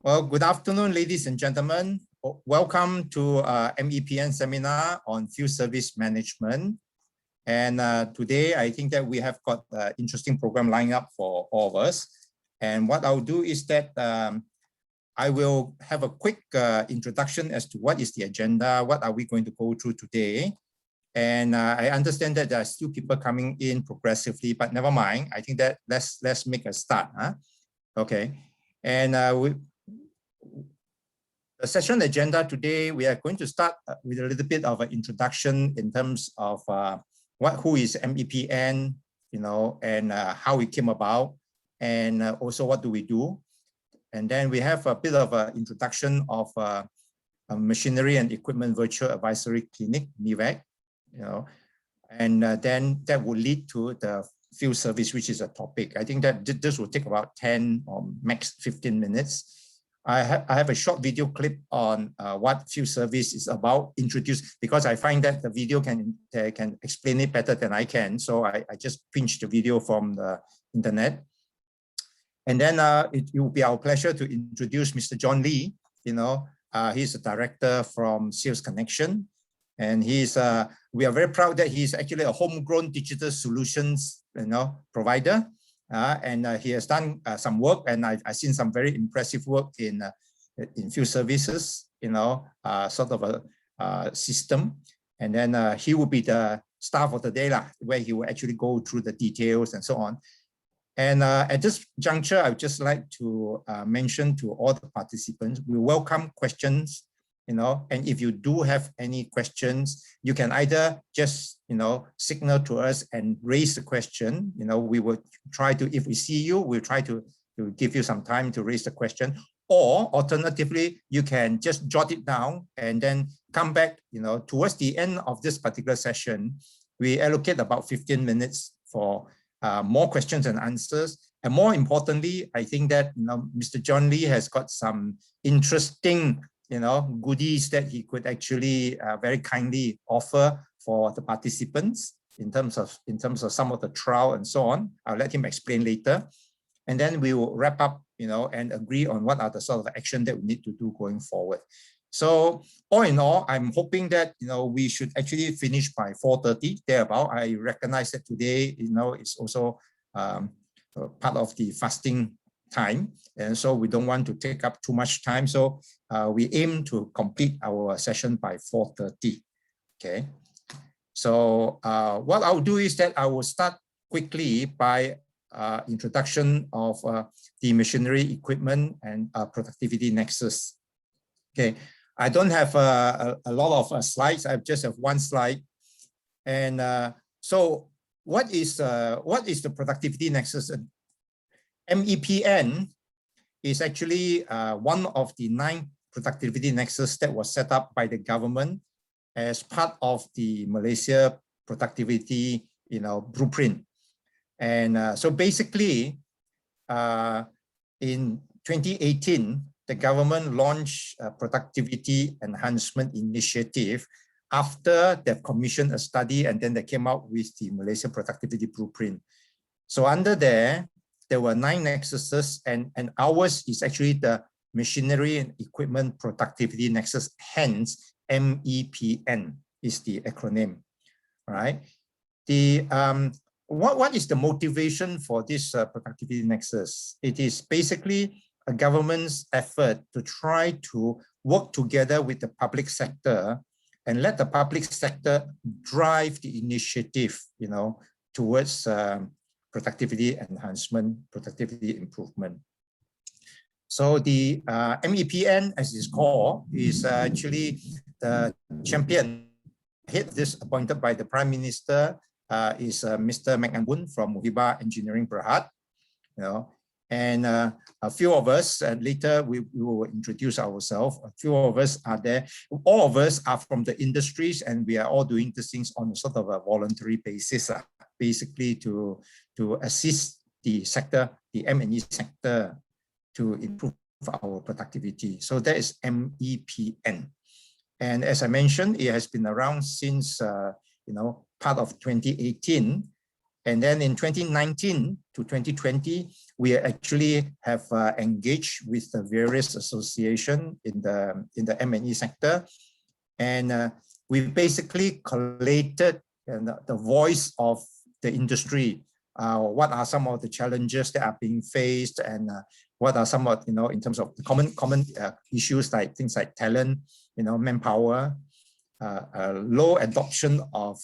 Well, good afternoon, ladies and gentlemen. Welcome to MEPN seminar on field service management. And today, I think that we have got an interesting program lined up for all of us. And what I'll do is that I will have a quick introduction as to what is the agenda, what are we going to go through today. And I understand that there are still people coming in progressively, but never mind. I think that let's make a start. Huh? Okay. And the session agenda today, we are going to start with a little bit of an introduction in terms of who is MEPN, and how it came about, and also what do we do. And then we have a bit of an introduction of a Machinery and Equipment Virtual Advisory Clinic, MEIF, and then that will lead to the field service, which is a topic. I think that this will take about 10 or max 15 minutes. I have a short video clip on what field service is about, introduced, because I find that the video can explain it better than I can. So I just pinched the video from the internet. And then it will be our pleasure to introduce Mr. John Lee. He's a director from Sales Connection. And we are very proud that he's actually a homegrown digital solutions provider. And he has done some work, and I've seen some very impressive work in field services, sort of a system. And then he will be the staff of the day, where he will actually go through the details and so on. And at this juncture, I would just like to mention to all the participants, we welcome questions, and if you do have any questions, you can either just, signal to us and raise the question. We will try to, if we see you, we'll try to give you some time to raise the question. Or alternatively, you can just jot it down and then come back, towards the end of this particular session. We allocate about 15 minutes for more questions and answers. And more importantly, I think that, Mr. John Lee has got some interesting goodies that he could actually very kindly offer for the participants in terms of some of the trial and so on. I'll let him explain later. And then we will wrap up, and agree on what are the sort of action that we need to do going forward. So all in all, I'm hoping that, we should actually finish by 4:30 thereabout. I recognize that today, it's also part of the fasting time. And so we don't want to take up too much time. So we aim to complete our session by 4:30. Okay. So what I'll do is that I will start quickly by introduction of the machinery, equipment, and productivity nexus. Okay. I don't have a lot of slides. I just have one slide. And so what is the productivity nexus? MEPN is actually one of the 9 productivity nexus that was set up by the government as part of the Malaysia productivity, blueprint. And so basically, in 2018, the government launched a productivity enhancement initiative after they've commissioned a study, and then they came out with the Malaysia productivity blueprint. So under there were 9 nexuses, and ours is actually the machinery and equipment productivity nexus, hence MEPN is the acronym. All right. What is the motivation for this productivity nexus? It is basically a government's effort to try to work together with the public sector and let the public sector drive the initiative, towards productivity enhancement, productivity improvement. So the MEPN, as it's called, is actually the champion. Head this appointed by the Prime Minister is Mr. McAmbun from Muhibah Engineering Berhad. And a few of us, later we will introduce ourselves. A few of us are there. All of us are from the industries, and we are all doing these things on a sort of a voluntary basis, basically to assist the sector, the M&E sector, to improve our productivity. So that is MEPN. And as I mentioned, it has been around since, part of 2018. And then in 2019 to 2020, we actually have engaged with the various associations in the M&E sector. And we basically collated the voice of the industry. What are some of the challenges that are being faced, and what are some of, in terms of the common issues, like things like talent, manpower, low adoption of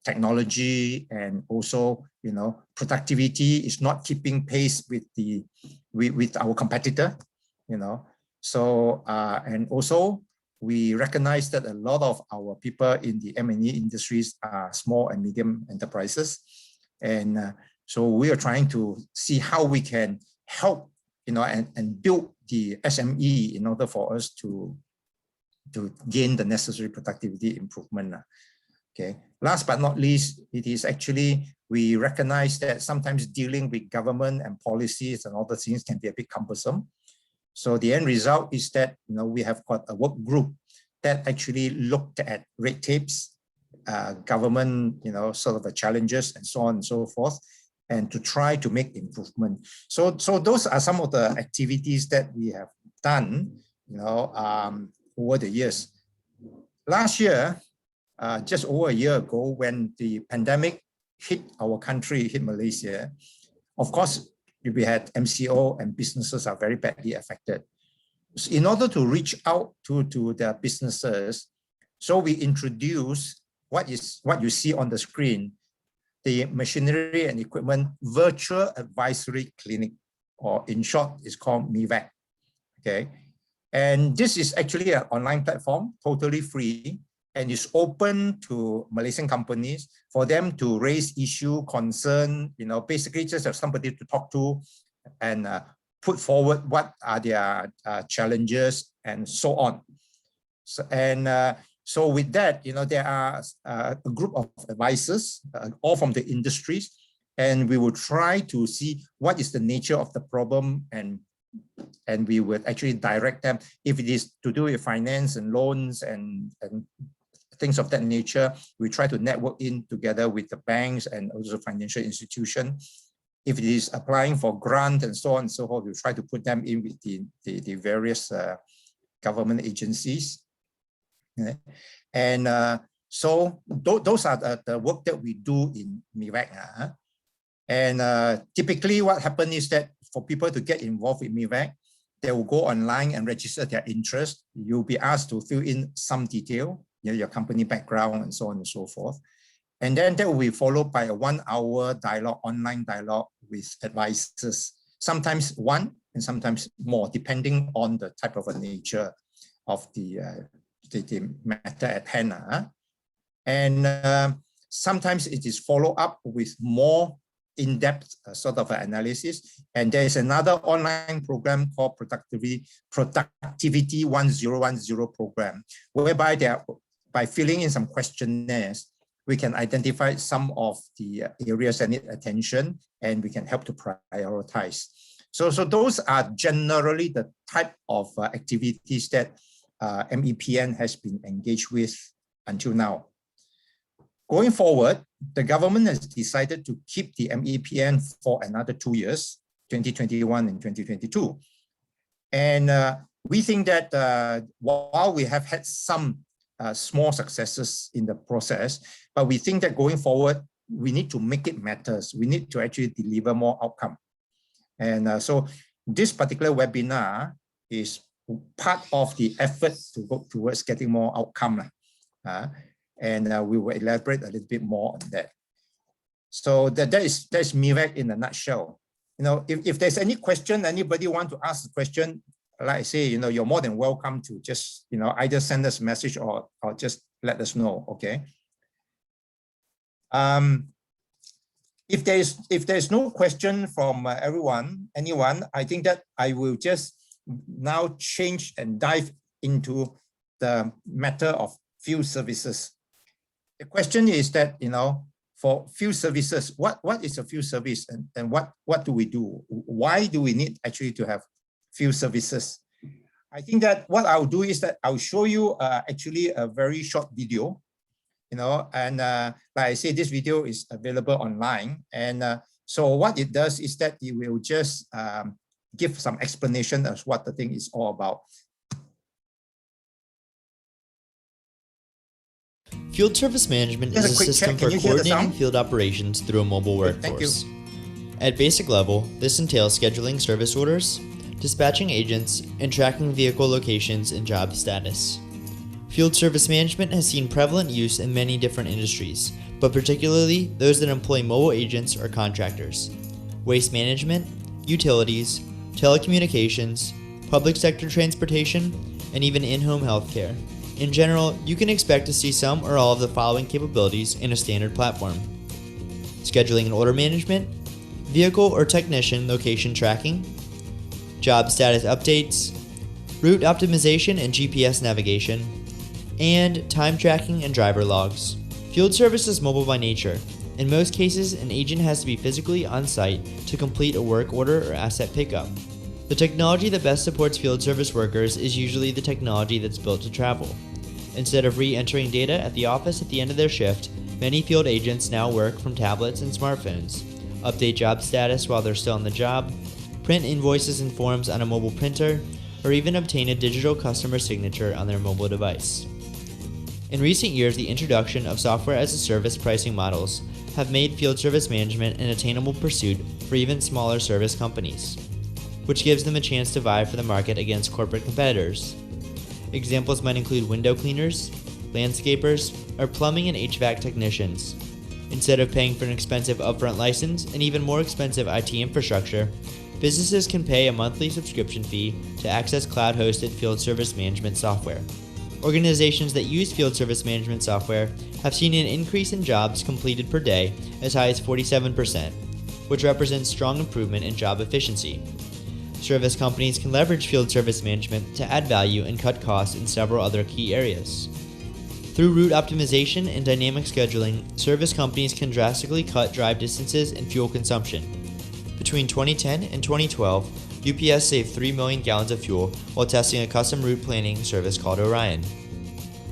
technology, and also, productivity is not keeping pace with our competitor, So, and also we recognize that a lot of our people in the M&E industries are small and medium enterprises. And so we are trying to see how we can help, and build the SME in order for us to gain the necessary productivity improvement. Okay. Last but not least, it is actually, we recognize that sometimes dealing with government and policies and all the things can be a bit cumbersome. So the end result is that, we have got a work group that actually looked at red tapes, government, sort of the challenges and so on and so forth, and to try to make improvement. So those are some of the activities that we have done, over the years. Last year, just over a year ago, when the pandemic hit our country, hit Malaysia, of course, we had MCO and businesses are very badly affected. So in order to reach out to their businesses, so we introduced what you see on the screen, the machinery and equipment virtual advisory clinic, or in short, it's called MEIF. Okay, and this is actually an online platform, totally free, and it's open to Malaysian companies for them to raise issue, concern, basically just have somebody to talk to and put forward what are their challenges and so on. So with that, there are a group of advisors, all from the industries, and we will try to see what is the nature of the problem, and we would actually direct them. If it is to do with finance and loans and things of that nature, we try to network in together with the banks and also financial institutions. If it is applying for grant and so on and so forth, we try to put them in with the various government agencies. Okay. And so those are the work that we do in MEIF. And typically what happens is that for people to get involved with MEIF, they will go online and register their interest. You'll be asked to fill in some detail, your company background and so on and so forth. And then that will be followed by a 1-hour dialogue, online dialogue with advisors, sometimes one and sometimes more, depending on the type of a nature of the matter at hand. And sometimes it is followed up with more in-depth sort of analysis. And there is another online program called Productivity 1010 program, whereby by filling in some questionnaires, we can identify some of the areas that need attention, and we can help to prioritize. So those are generally the type of activities that MEPN has been engaged with until now. Going forward, the government has decided to keep the MEPN for another 2 years, 2021 and 2022. And we think that while we have had some small successes in the process, but we think that going forward, we need to make it matters. We need to actually deliver more outcome. And so this particular webinar is part of the effort to go towards getting more outcome. And we will elaborate a little bit more on that. So that's MEIF in a nutshell. If there's any question, anybody want to ask a question, like I say, you're more than welcome to just, either send us a message or just let us know, okay? If there's no question from anyone, I think that I will just now change and dive into the matter of field services. The question is that, for field services, what is a field service, and what do we do? Why do we need actually to have field services? I think that what I'll do is that I'll show you actually a very short video. and like I say, this video is available online. And so what it does is that it will just give some explanation of what the thing is all about. Field service management is a system for coordinating field operations through a mobile workforce. At basic level, this entails scheduling service orders, dispatching agents, and tracking vehicle locations and job status. Field service management has seen prevalent use in many different industries, but particularly those that employ mobile agents or contractors. Waste management, utilities, telecommunications, public sector transportation, and even in-home healthcare. In general, you can expect to see some or all of the following capabilities in a standard platform: scheduling and order management, vehicle or technician location tracking, job status updates, route optimization and GPS navigation, and time tracking and driver logs. Field service is mobile by nature. In most cases, an agent has to be physically on site to complete a work order or asset pickup. The technology that best supports field service workers is usually the technology that's built to travel. Instead of re-entering data at the office at the end of their shift, many field agents now work from tablets and smartphones, update job status while they're still on the job, print invoices and forms on a mobile printer, or even obtain a digital customer signature on their mobile device. In recent years, the introduction of software-as-a-service pricing models have made field service management an attainable pursuit for even smaller service companies, which gives them a chance to vie for the market against corporate competitors. Examples might include window cleaners, landscapers, or plumbing and HVAC technicians. Instead of paying for an expensive upfront license and even more expensive IT infrastructure, businesses can pay a monthly subscription fee to access cloud-hosted field service management software. Organizations that use field service management software have seen an increase in jobs completed per day as high as 47%, which represents strong improvement in job efficiency. Service companies can leverage field service management to add value and cut costs in several other key areas. Through route optimization and dynamic scheduling, service companies can drastically cut drive distances and fuel consumption. Between 2010 and 2012, UPS saved 3 million gallons of fuel while testing a custom route planning service called Orion.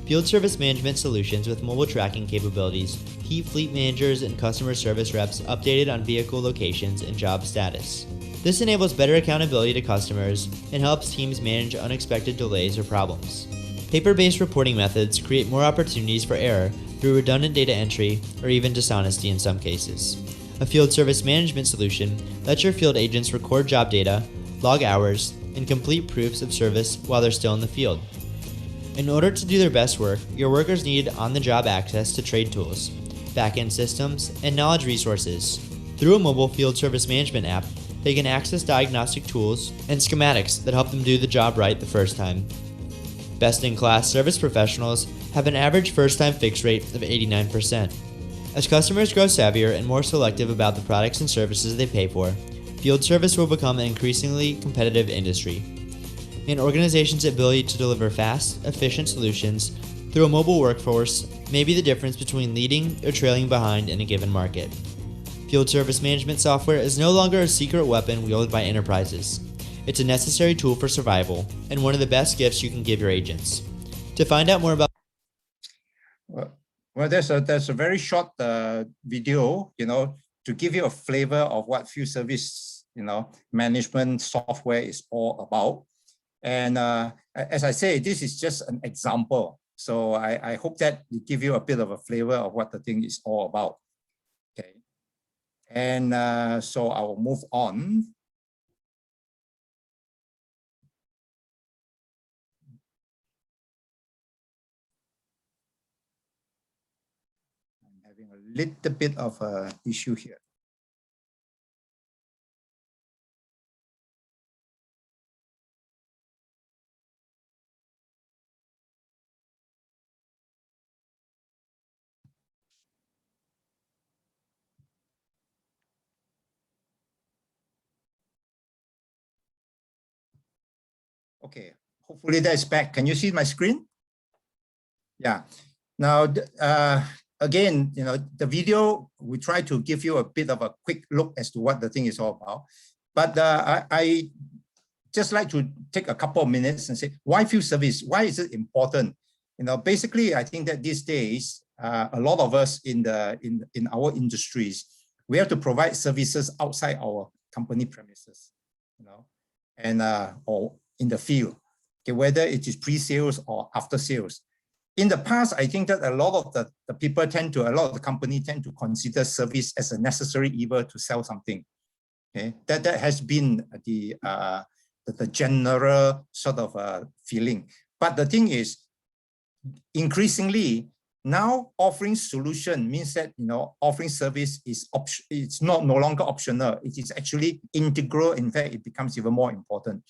Field service management solutions with mobile tracking capabilities keep fleet managers and customer service reps updated on vehicle locations and job status. This enables better accountability to customers and helps teams manage unexpected delays or problems. Paper-based reporting methods create more opportunities for error through redundant data entry or even dishonesty in some cases. A field service management solution lets your field agents record job data, log hours, and complete proofs of service while they're still in the field. In order to do their best work, your workers need on-the-job access to trade tools, back-end systems, and knowledge resources. Through a mobile field service management app, they can access diagnostic tools and schematics that help them do the job right the first time. Best-in-class service professionals have an average first-time fix rate of 89%. As customers grow savvier and more selective about the products and services they pay for, field service will become an increasingly competitive industry. An organization's ability to deliver fast, efficient solutions through a mobile workforce may be the difference between leading or trailing behind in a given market. Field service management software is no longer a secret weapon wielded by enterprises. It's a necessary tool for survival and one of the best gifts you can give your agents. To find out more about Well, there's a very short video, to give you a flavor of what field service, management software is all about. And as I say, this is just an example. So I hope that it give you a bit of a flavor of what the thing is all about. Okay. And so I will move on. I'm having a little bit of an issue here. Okay, hopefully that's back. Can you see my screen? Yeah. Now, again, the video, we try to give you a bit of a quick look as to what the thing is all about. But I just like to take a couple of minutes and say, why field service? Why is it important? Basically, I think that these days, a lot of us in our industries, we have to provide services outside our company premises, you know, and or in the field, okay, whether it is pre-sales or after sales. In the past, I think that a lot of the people a lot of the company tend to consider service as a necessary evil to sell something. Okay, that has been the general sort of feeling. But the thing is, increasingly now offering solution means that, you know, offering service is it's no longer optional. It is actually integral. In fact, it becomes even more important.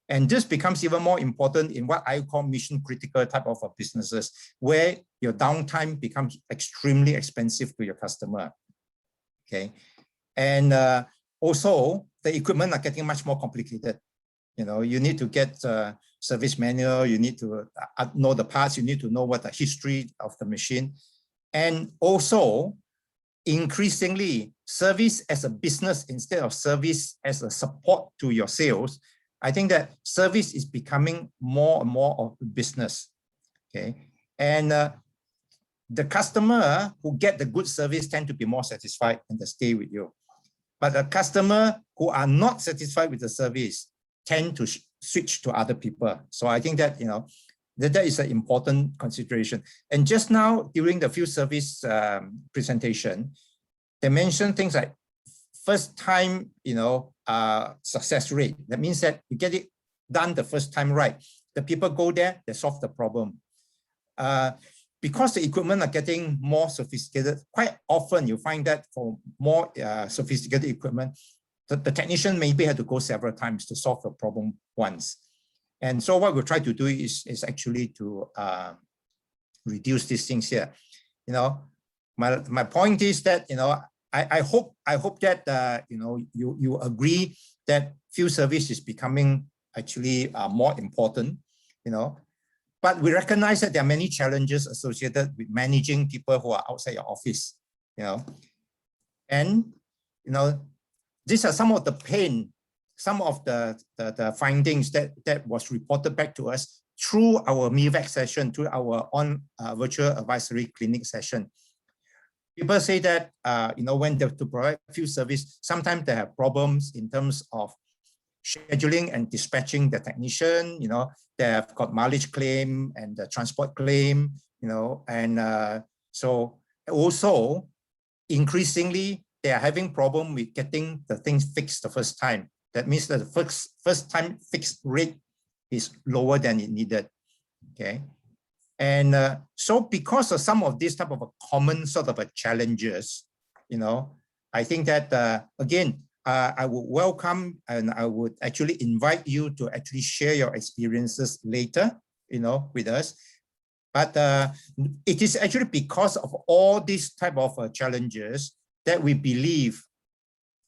And this becomes even more important in what I call mission critical type of businesses, where your downtime becomes extremely expensive to your customer. Okay, and also the equipment are getting much more complicated. You know, you need to get service manual, you need to know the parts, you need to know what the history of the machine. And also, increasingly, service as a business instead of service as a support to your sales. I think that service is becoming more and more of a business, okay? And the customer who get the good service tend to be more satisfied and they stay with you. But the customer who are not satisfied with the service tend to switch to other people. So I think that, you know, that is an important consideration. And just now during the field service presentation, they mentioned things like first time, you know, success rate. That means that you get it done the first time right. The people go there, they solve the problem. Because the equipment are getting more sophisticated, quite often you find that for more sophisticated equipment, the technician maybe had to go several times to solve the problem once. And so what we try to do is actually to reduce these things here. You know, my point is that, you know, I hope that you know, you agree that field service is becoming actually more important, you know, but we recognize that there are many challenges associated with managing people who are outside your office, you know, and you know, these are some of the pain, some of the findings that was reported back to us through our MEIF session, through our virtual advisory clinic session. People say that, you know, when they have to provide field service, sometimes they have problems in terms of scheduling and dispatching the technician. You know, they have got mileage claim and the transport claim, you know, and so also increasingly they are having problem with getting the things fixed the first time. That means that the first time fixed rate is lower than it needed. Okay. And so because of some of these type of common sort of challenges, you know, I think that, again, I would welcome and I would actually invite you to actually share your experiences later, you know, with us. But it is actually because of all these type of challenges that we believe,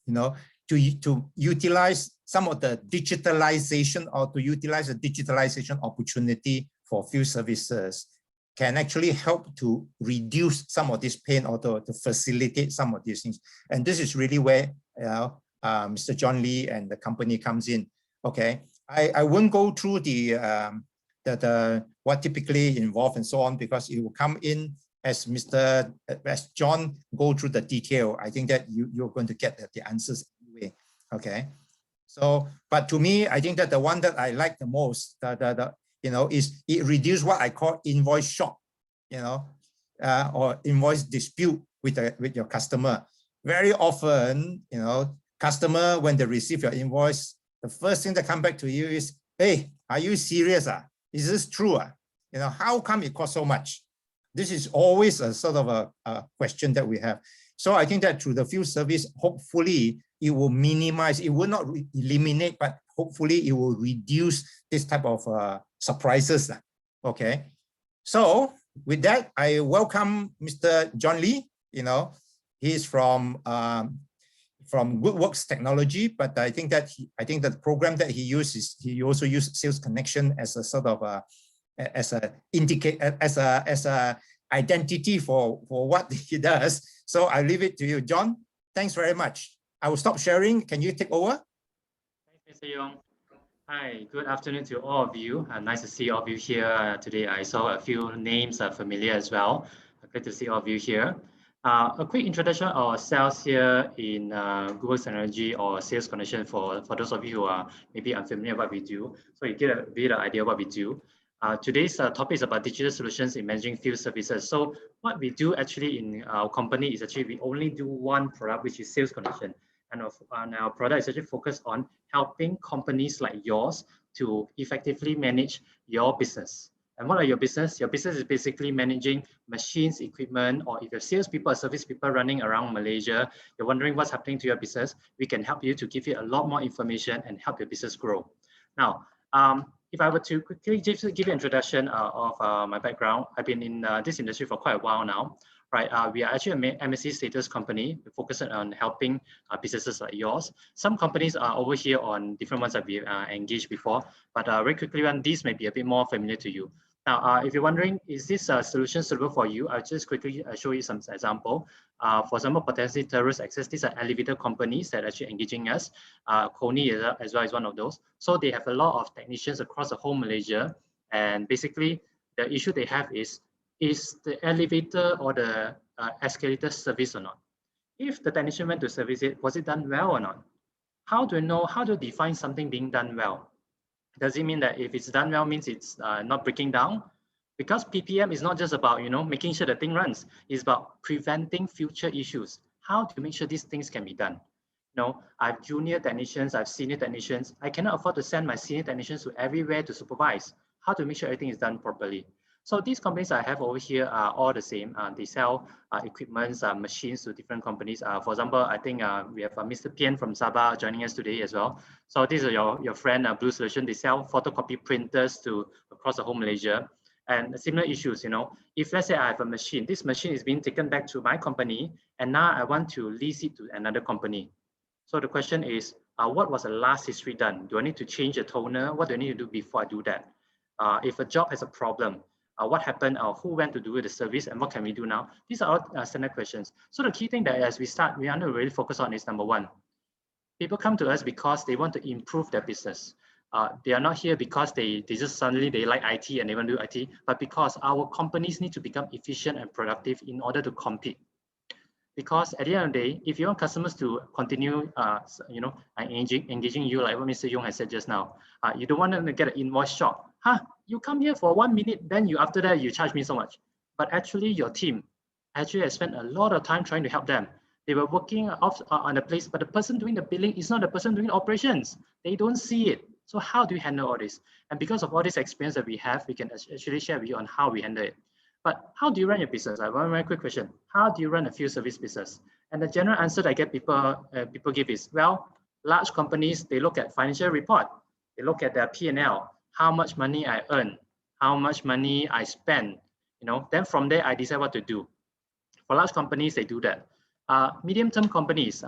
you know, to utilize some of the digitalization or to utilize the digitalization opportunity for field services can actually help to reduce some of this pain or to facilitate some of these things. And this is really where, you know, Mr. John Lee and the company comes in. Okay, I won't go through the what typically involved and so on, because it will come in as John go through the detail. I think that you're going to get the answers anyway. Okay, so but to me, I think that the one that I like the most, you know, is it reduce what I call invoice shock, you know, or invoice dispute with your customer. Very often, you know, customer, when they receive your invoice, the first thing that come back to you is, hey, are you serious? Is this true? You know, how come it costs so much? This is always a sort of a question that we have. So I think that through the field service, hopefully it will minimize, it will not eliminate, but hopefully it will reduce this type of surprises. Okay. So with that, I welcome Mr. John Lee. You know, he's from Good Works Technology, but I think that the program that he uses, he also used Sales Connection as a sort of as a identity for what he does. So I leave it to you, John. Thanks very much. I will stop sharing. Can you take over? Thanks, Mr. Yong. Hi, good afternoon to all of you. Nice to see all of you here today. I saw a few names familiar as well. Great to see all of you here. A quick introduction of ourselves here in Google Synergy or Sales Connection for those of you who are maybe unfamiliar what we do. So you get a bit of idea what we do. Today's topic is about digital solutions in managing field services. So what we do actually in our company is actually we only do one product, which is Sales Connection. And our product is actually focused on helping companies like yours to effectively manage your business. And what are your business? Your business is basically managing machines, equipment, or if you're salespeople or service people running around Malaysia, you're wondering what's happening to your business, we can help you to give you a lot more information and help your business grow. Now, if I were to quickly give you an introduction of my background, I've been in this industry for quite a while now. Right, we are actually a MSC status company. We focus on helping businesses like yours. Some companies are over here on different ones that we engaged before, but very quickly, these may be a bit more familiar to you. Now, if you're wondering, is this solution suitable for you? I'll just quickly show you some example. For example, potentially terrorist access, these are elevator companies that are actually engaging us. Kony as well is one of those. So they have a lot of technicians across the whole Malaysia. And basically, the issue they have is the elevator or the escalator service or not? If the technician went to service it, was it done well or not? How do you know, how to define something being done well? Does it mean that if it's done well means it's not breaking down? Because PPM is not just about making sure the thing runs. It's about preventing future issues. How to make sure these things can be done? I have junior technicians, I have senior technicians. I cannot afford to send my senior technicians to everywhere to supervise. How to make sure everything is done properly? So these companies I have over here are all the same. They sell equipments, machines to different companies. For example, I think we have Mr. MEPN from Sabah joining us today as well. So these are your friend Blue Solution. They sell photocopy printers to across the whole Malaysia. And similar issues, if let's say I have a machine, this machine is being taken back to my company, and now I want to lease it to another company. So the question is, what was the last history done? Do I need to change the toner? What do I need to do before I do that? If a job has a problem, what happened, who went to do the service, and what can we do now? These are all standard questions. So the key thing that as we start, we want to really focus on is number one, people come to us because they want to improve their business. They are not here because they just suddenly they like IT and they want to do IT, but because our companies need to become efficient and productive in order to compete. Because at the end of the day, if you want customers to continue, engaging you, like what Mr. Yong has said just now, you don't want them to get an invoice shock. You come here for 1 minute, then after that you charge me so much. But actually, your team actually has spent a lot of time trying to help them. They were working on the place, but the person doing the billing is not the person doing operations. They don't see it. So how do you handle all this? And because of all this experience that we have, we can actually share with you on how we handle it. But how do you run your business? I have one very quick question. How do you run a field service business? And the general answer that I get people give is, well, large companies, they look at financial report. They look at their P&L, how much money I earn, how much money I spend. Then from there, I decide what to do. For large companies, they do that. Medium-term companies,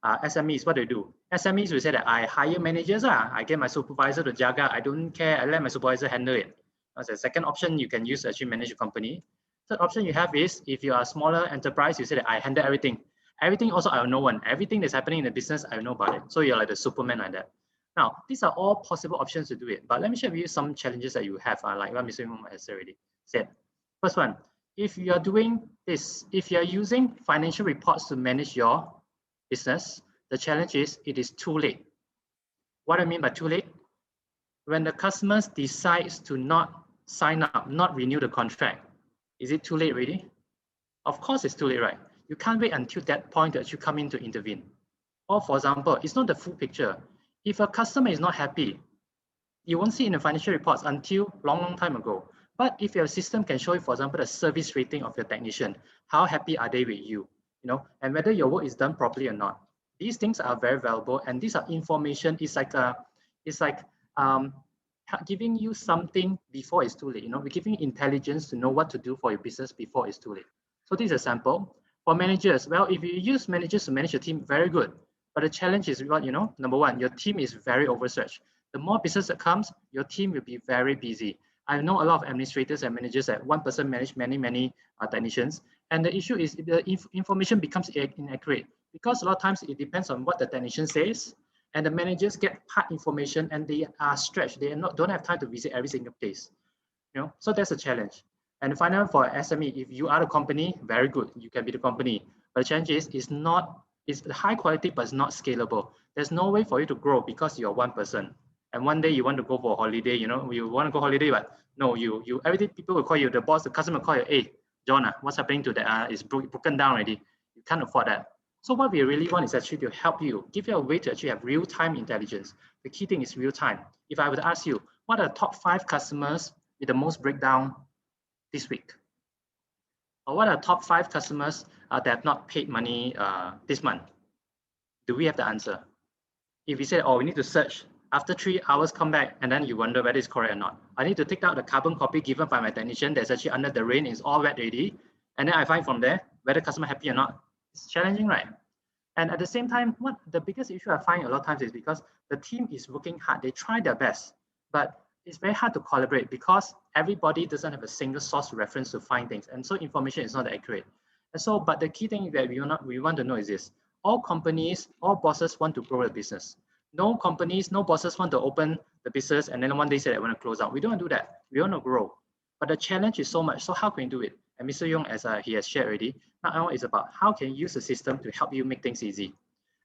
SMEs, what do they do? SMEs will say that I hire managers. I get my supervisor to jaga. I don't care. I let my supervisor handle it. That's the second option you can use to actually manage a company. Third option you have is if you are a smaller enterprise, you say that I handle everything. Everything also I know one. Everything that's happening in the business, I know about it. So you're like the Superman like that. Now, these are all possible options to do it. But let me share with you some challenges that you have, like what Mr. Yong has already said. First one, if you are doing this, if you are using financial reports to manage your business, the challenge is it is too late. What do I mean by too late? When the customers decides to not sign up, not renew the contract, is it too late already? Of course it's too late, right? You can't wait until that point that you come in to intervene. Or for example, it's not the full picture. If a customer is not happy, you won't see in the financial reports until long time ago. But if your system can show you, for example, the service rating of your technician, how happy are they with you, and whether your work is done properly or not. These things are very valuable, and these are information. It's like giving you something before it's too late. We're giving you intelligence to know what to do for your business before it's too late. So this is a sample. For managers, well, if you use managers to manage your team, very good. But the challenge is what, number one, your team is very overstretched. The more business that comes, your team will be very busy. I know a lot of administrators and managers that one person manage many technicians. And the issue is the information becomes inaccurate because a lot of times it depends on what the technician says, and the managers get part information and they are stretched. They don't have time to visit every single place. So that's a challenge. And finally, for SME, if you are the company, very good, you can be the company. But the challenge is, it's high quality, but it's not scalable. There's no way for you to grow because you're one person. And one day you want to go for a holiday, you want to go holiday, but no, every day people will call you, the boss, the customer will call you, hey, John, what's happening to that? It's broken down already. You can't afford that. So what we really want is actually to help you, give you a way to actually have real-time intelligence. The key thing is real-time. If I were to ask you, what are the top 5 customers with the most breakdown this week? Or what are the top 5 customers that have not paid money this month? Do we have the answer? If we say, oh, we need to search, after 3 hours come back, and then you wonder whether it's correct or not. I need to take out the carbon copy given by my technician that's actually under the rain, it's all wet already. And then I find from there whether customer happy or not. It's challenging, right? And at the same time, what the biggest issue I find a lot of times is because the team is working hard, they try their best, but it's very hard to collaborate because everybody doesn't have a single source reference to find things. And so information is not accurate. And so, but the key thing that we want to know is this: all companies, all bosses want to grow the business. No companies, no bosses want to open the business and then one day say they want to close out. We don't want to do that. We want to grow. But the challenge is so much. So how can you do it? And Mr. Yong, as he has shared already, now is about how can you use the system to help you make things easy.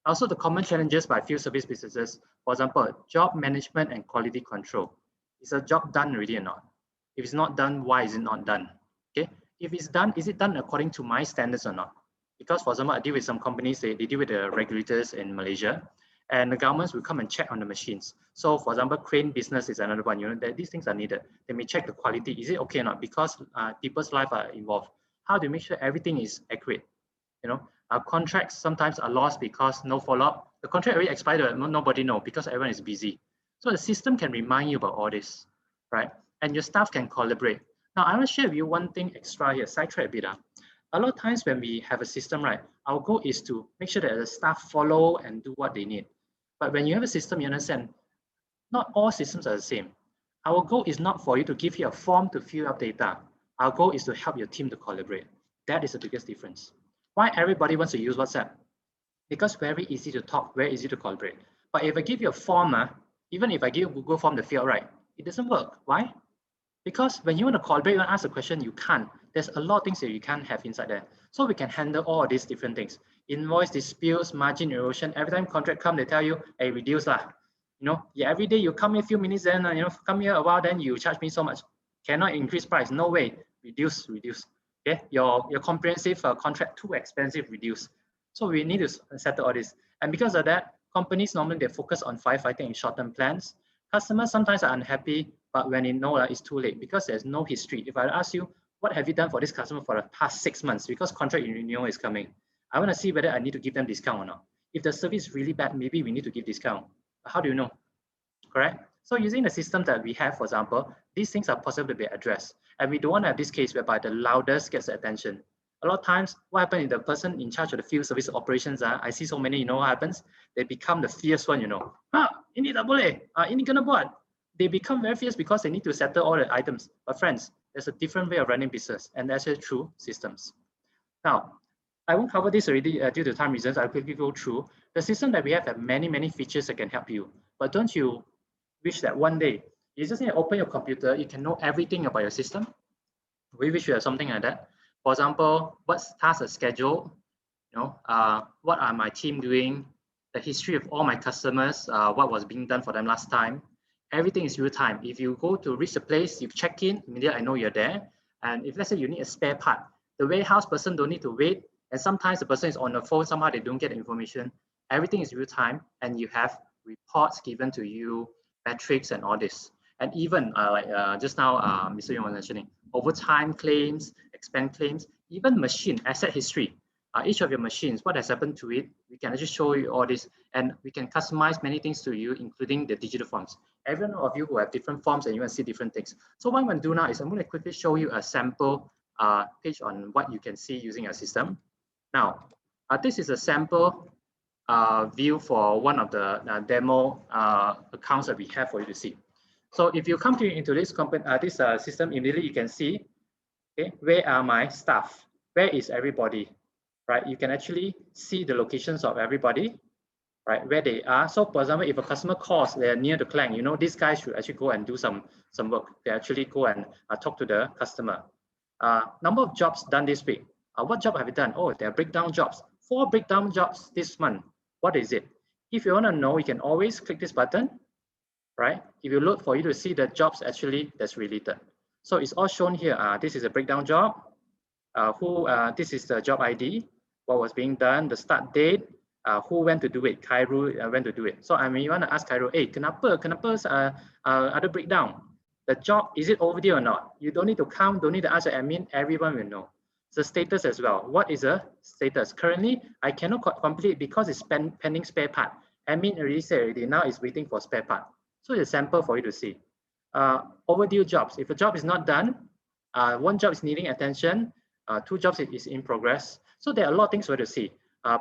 Also, the common challenges by field service businesses, for example, job management and quality control. Is a job done already or not? If it's not done, why is it not done? Okay. If it's done, is it done according to my standards or not? Because, for example, I deal with some companies, they deal with the regulators in Malaysia, and the governments will come and check on the machines. So, for example, crane business is another one. That these things are needed. They may check the quality. Is it okay or not? Because people's lives are involved. How do you make sure everything is accurate? Our contracts sometimes are lost because no follow-up. The contract already expired, but nobody knows because everyone is busy. So the system can remind you about all this, right? And your staff can collaborate. Now, I want to share with you one thing extra here, sidetrack a bit. A lot of times when we have a system, right, our goal is to make sure that the staff follow and do what they need. But when you have a system, you understand, not all systems are the same. Our goal is not for you to give you a form to fill up data. Our goal is to help your team to collaborate. That is the biggest difference. Why everybody wants to use WhatsApp? Because very easy to talk, very easy to collaborate. But if I give you a form, even if I give you a Google form to fill out, right, it doesn't work. Why? Because when you want to collaborate, you want to ask a question, you can't. There's a lot of things that you can't have inside there. So we can handle all of these different things. Invoice disputes, margin erosion. Every time contract come, they tell you, hey, reduce lah. Every day you come here a few minutes, then come here a while, then you charge me so much. Cannot increase price. No way. Reduce. Okay, your comprehensive contract too expensive. Reduce. So we need to settle all this. And because of that, companies normally they focus on firefighting and short-term plans. Customers sometimes are unhappy, but when they know it's too late because there's no history. If I ask you, what have you done for this customer for the past 6 months? Because contract renewal is coming. I want to see whether I need to give them discount or not. If the service is really bad, maybe we need to give discount. But how do you know? Correct? So using the system that we have, for example, these things are possible to be addressed. And we don't want to have this case whereby the loudest gets the attention. A lot of times, what happens is the person in charge of the field service operations, I see so many, what happens? They become the fierce one, ini tak boleh, ini kena buat. They become very fierce because they need to settle all the items. But friends, there's a different way of running business, and that's through systems. Now, I won't cover this already due to time reasons. I'll quickly go through. The system that we have many, many features that can help you. But don't you wish that one day, you just need to open your computer, you can know everything about your system? We wish you have something like that. For example, what tasks are scheduled? What are my team doing? The history of all my customers, what was being done for them last time. Everything is real time. If you go to reach the place, you check in, immediately I know you're there. And if let's say you need a spare part, the warehouse person don't need to wait. And sometimes the person is on the phone, somehow they don't get the information. Everything is real time, and you have reports given to you, metrics and all this. And even just now, Mr. Yong was mentioning, overtime claims, expense claims, even machine asset history. Each of your machines, what has happened to it, we can actually show you all this, and we can customize many things to you, including the digital forms. Every one of you who have different forms and you want to see different things. So what I'm going to do now is I'm going to quickly show you a sample page on what you can see using our system. Now, this is a sample view for one of the demo accounts that we have for you to see. So if you come into this system, immediately you can see, okay, where are my staff? Where is everybody? Right? You can actually see the locations of everybody, right? Where they are. So for example, if a customer calls, they're near the Klang, these guys should actually go and do some work. They actually go and talk to the customer. Number of jobs done this week. What job have you done? Oh, there are breakdown jobs. 4 breakdown jobs this month. What is it? If you want to know, you can always click this button, right? If you look for you to see the jobs actually that's related. So it's all shown here. This is a breakdown job. This is the job ID, what was being done, the start date, who went to do it, Khairul went to do it. So I mean, you want to ask Khairul, hey, kenapa ada breakdown? The job, is it overdue or not? You don't need to count, don't need to ask the admin, everyone will know. The status as well. What is the status? Currently, I cannot complete because it's pending spare part. Admin already said already, now it's waiting for spare part. So it's a sample for you to see. Overdue jobs. If a job is not done, one job is needing attention, 2 jobs is in progress. So there are a lot of things for you to see.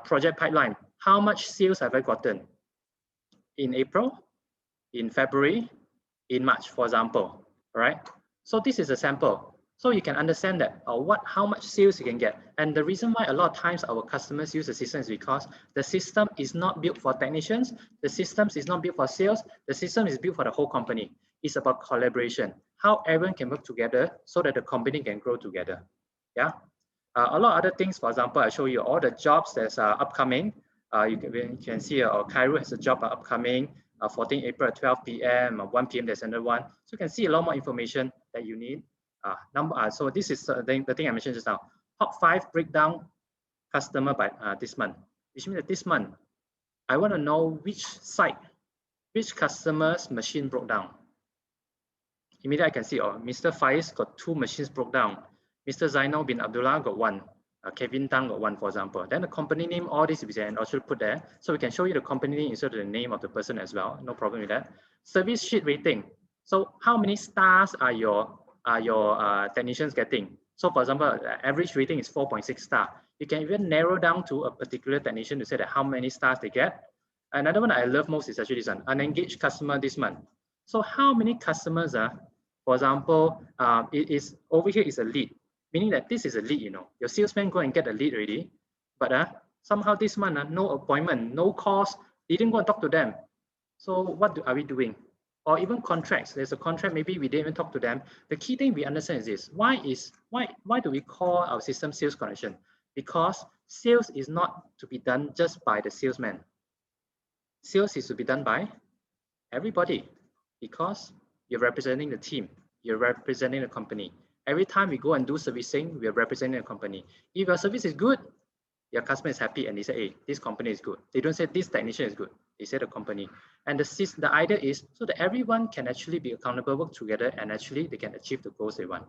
Project pipeline. How much sales have I gotten? In April, in February, in March, for example, right? So this is a sample. So you can understand that how much sales you can get. And the reason why a lot of times our customers use the system is because the system is not built for technicians. The system is not built for sales. The system is built for the whole company. It's about collaboration, how everyone can work together so that the company can grow together. Yeah. A lot of other things, for example, I show you all the jobs that's upcoming. You can see Khairul has a job upcoming, 14 April at 12 p.m., 1 p.m. there's another one. So you can see a lot more information that you need. So this is the thing I mentioned just now. Top 5 breakdown customer by this month, which means that this month, I want to know which site, which customer's machine broke down. Immediately I can see, Mr. Faiz got 2 machines broke down. Mr. Zainal bin Abdullah got 1. Kevin Tang got 1, for example. Then the company name, all this is and also put there. So we can show you the company name instead of the name of the person as well. No problem with that. Service sheet rating. So how many stars are your technicians getting? So for example, average rating is 4.6 star. You can even narrow down to a particular technician to say that how many stars they get. Another one I love most is actually this one, unengaged customer this month. So how many customers are, for example, over here is a lead, meaning that this is a lead, your salesman go and get a lead already, but somehow this month, no appointment, no calls, didn't go and talk to them. So what are we doing? Or even contracts, there's a contract, maybe we didn't even talk to them. The key thing we understand is this, why do we call our system sales connection? Because sales is not to be done just by the salesman. Sales is to be done by everybody, because you're representing the team, you're representing the company. Every time we go and do servicing, we are representing a company. If your service is good, your customer is happy and they say, hey, this company is good. They don't say this technician is good. They say the company. And the idea is so that everyone can actually be accountable, work together, and actually they can achieve the goals they want.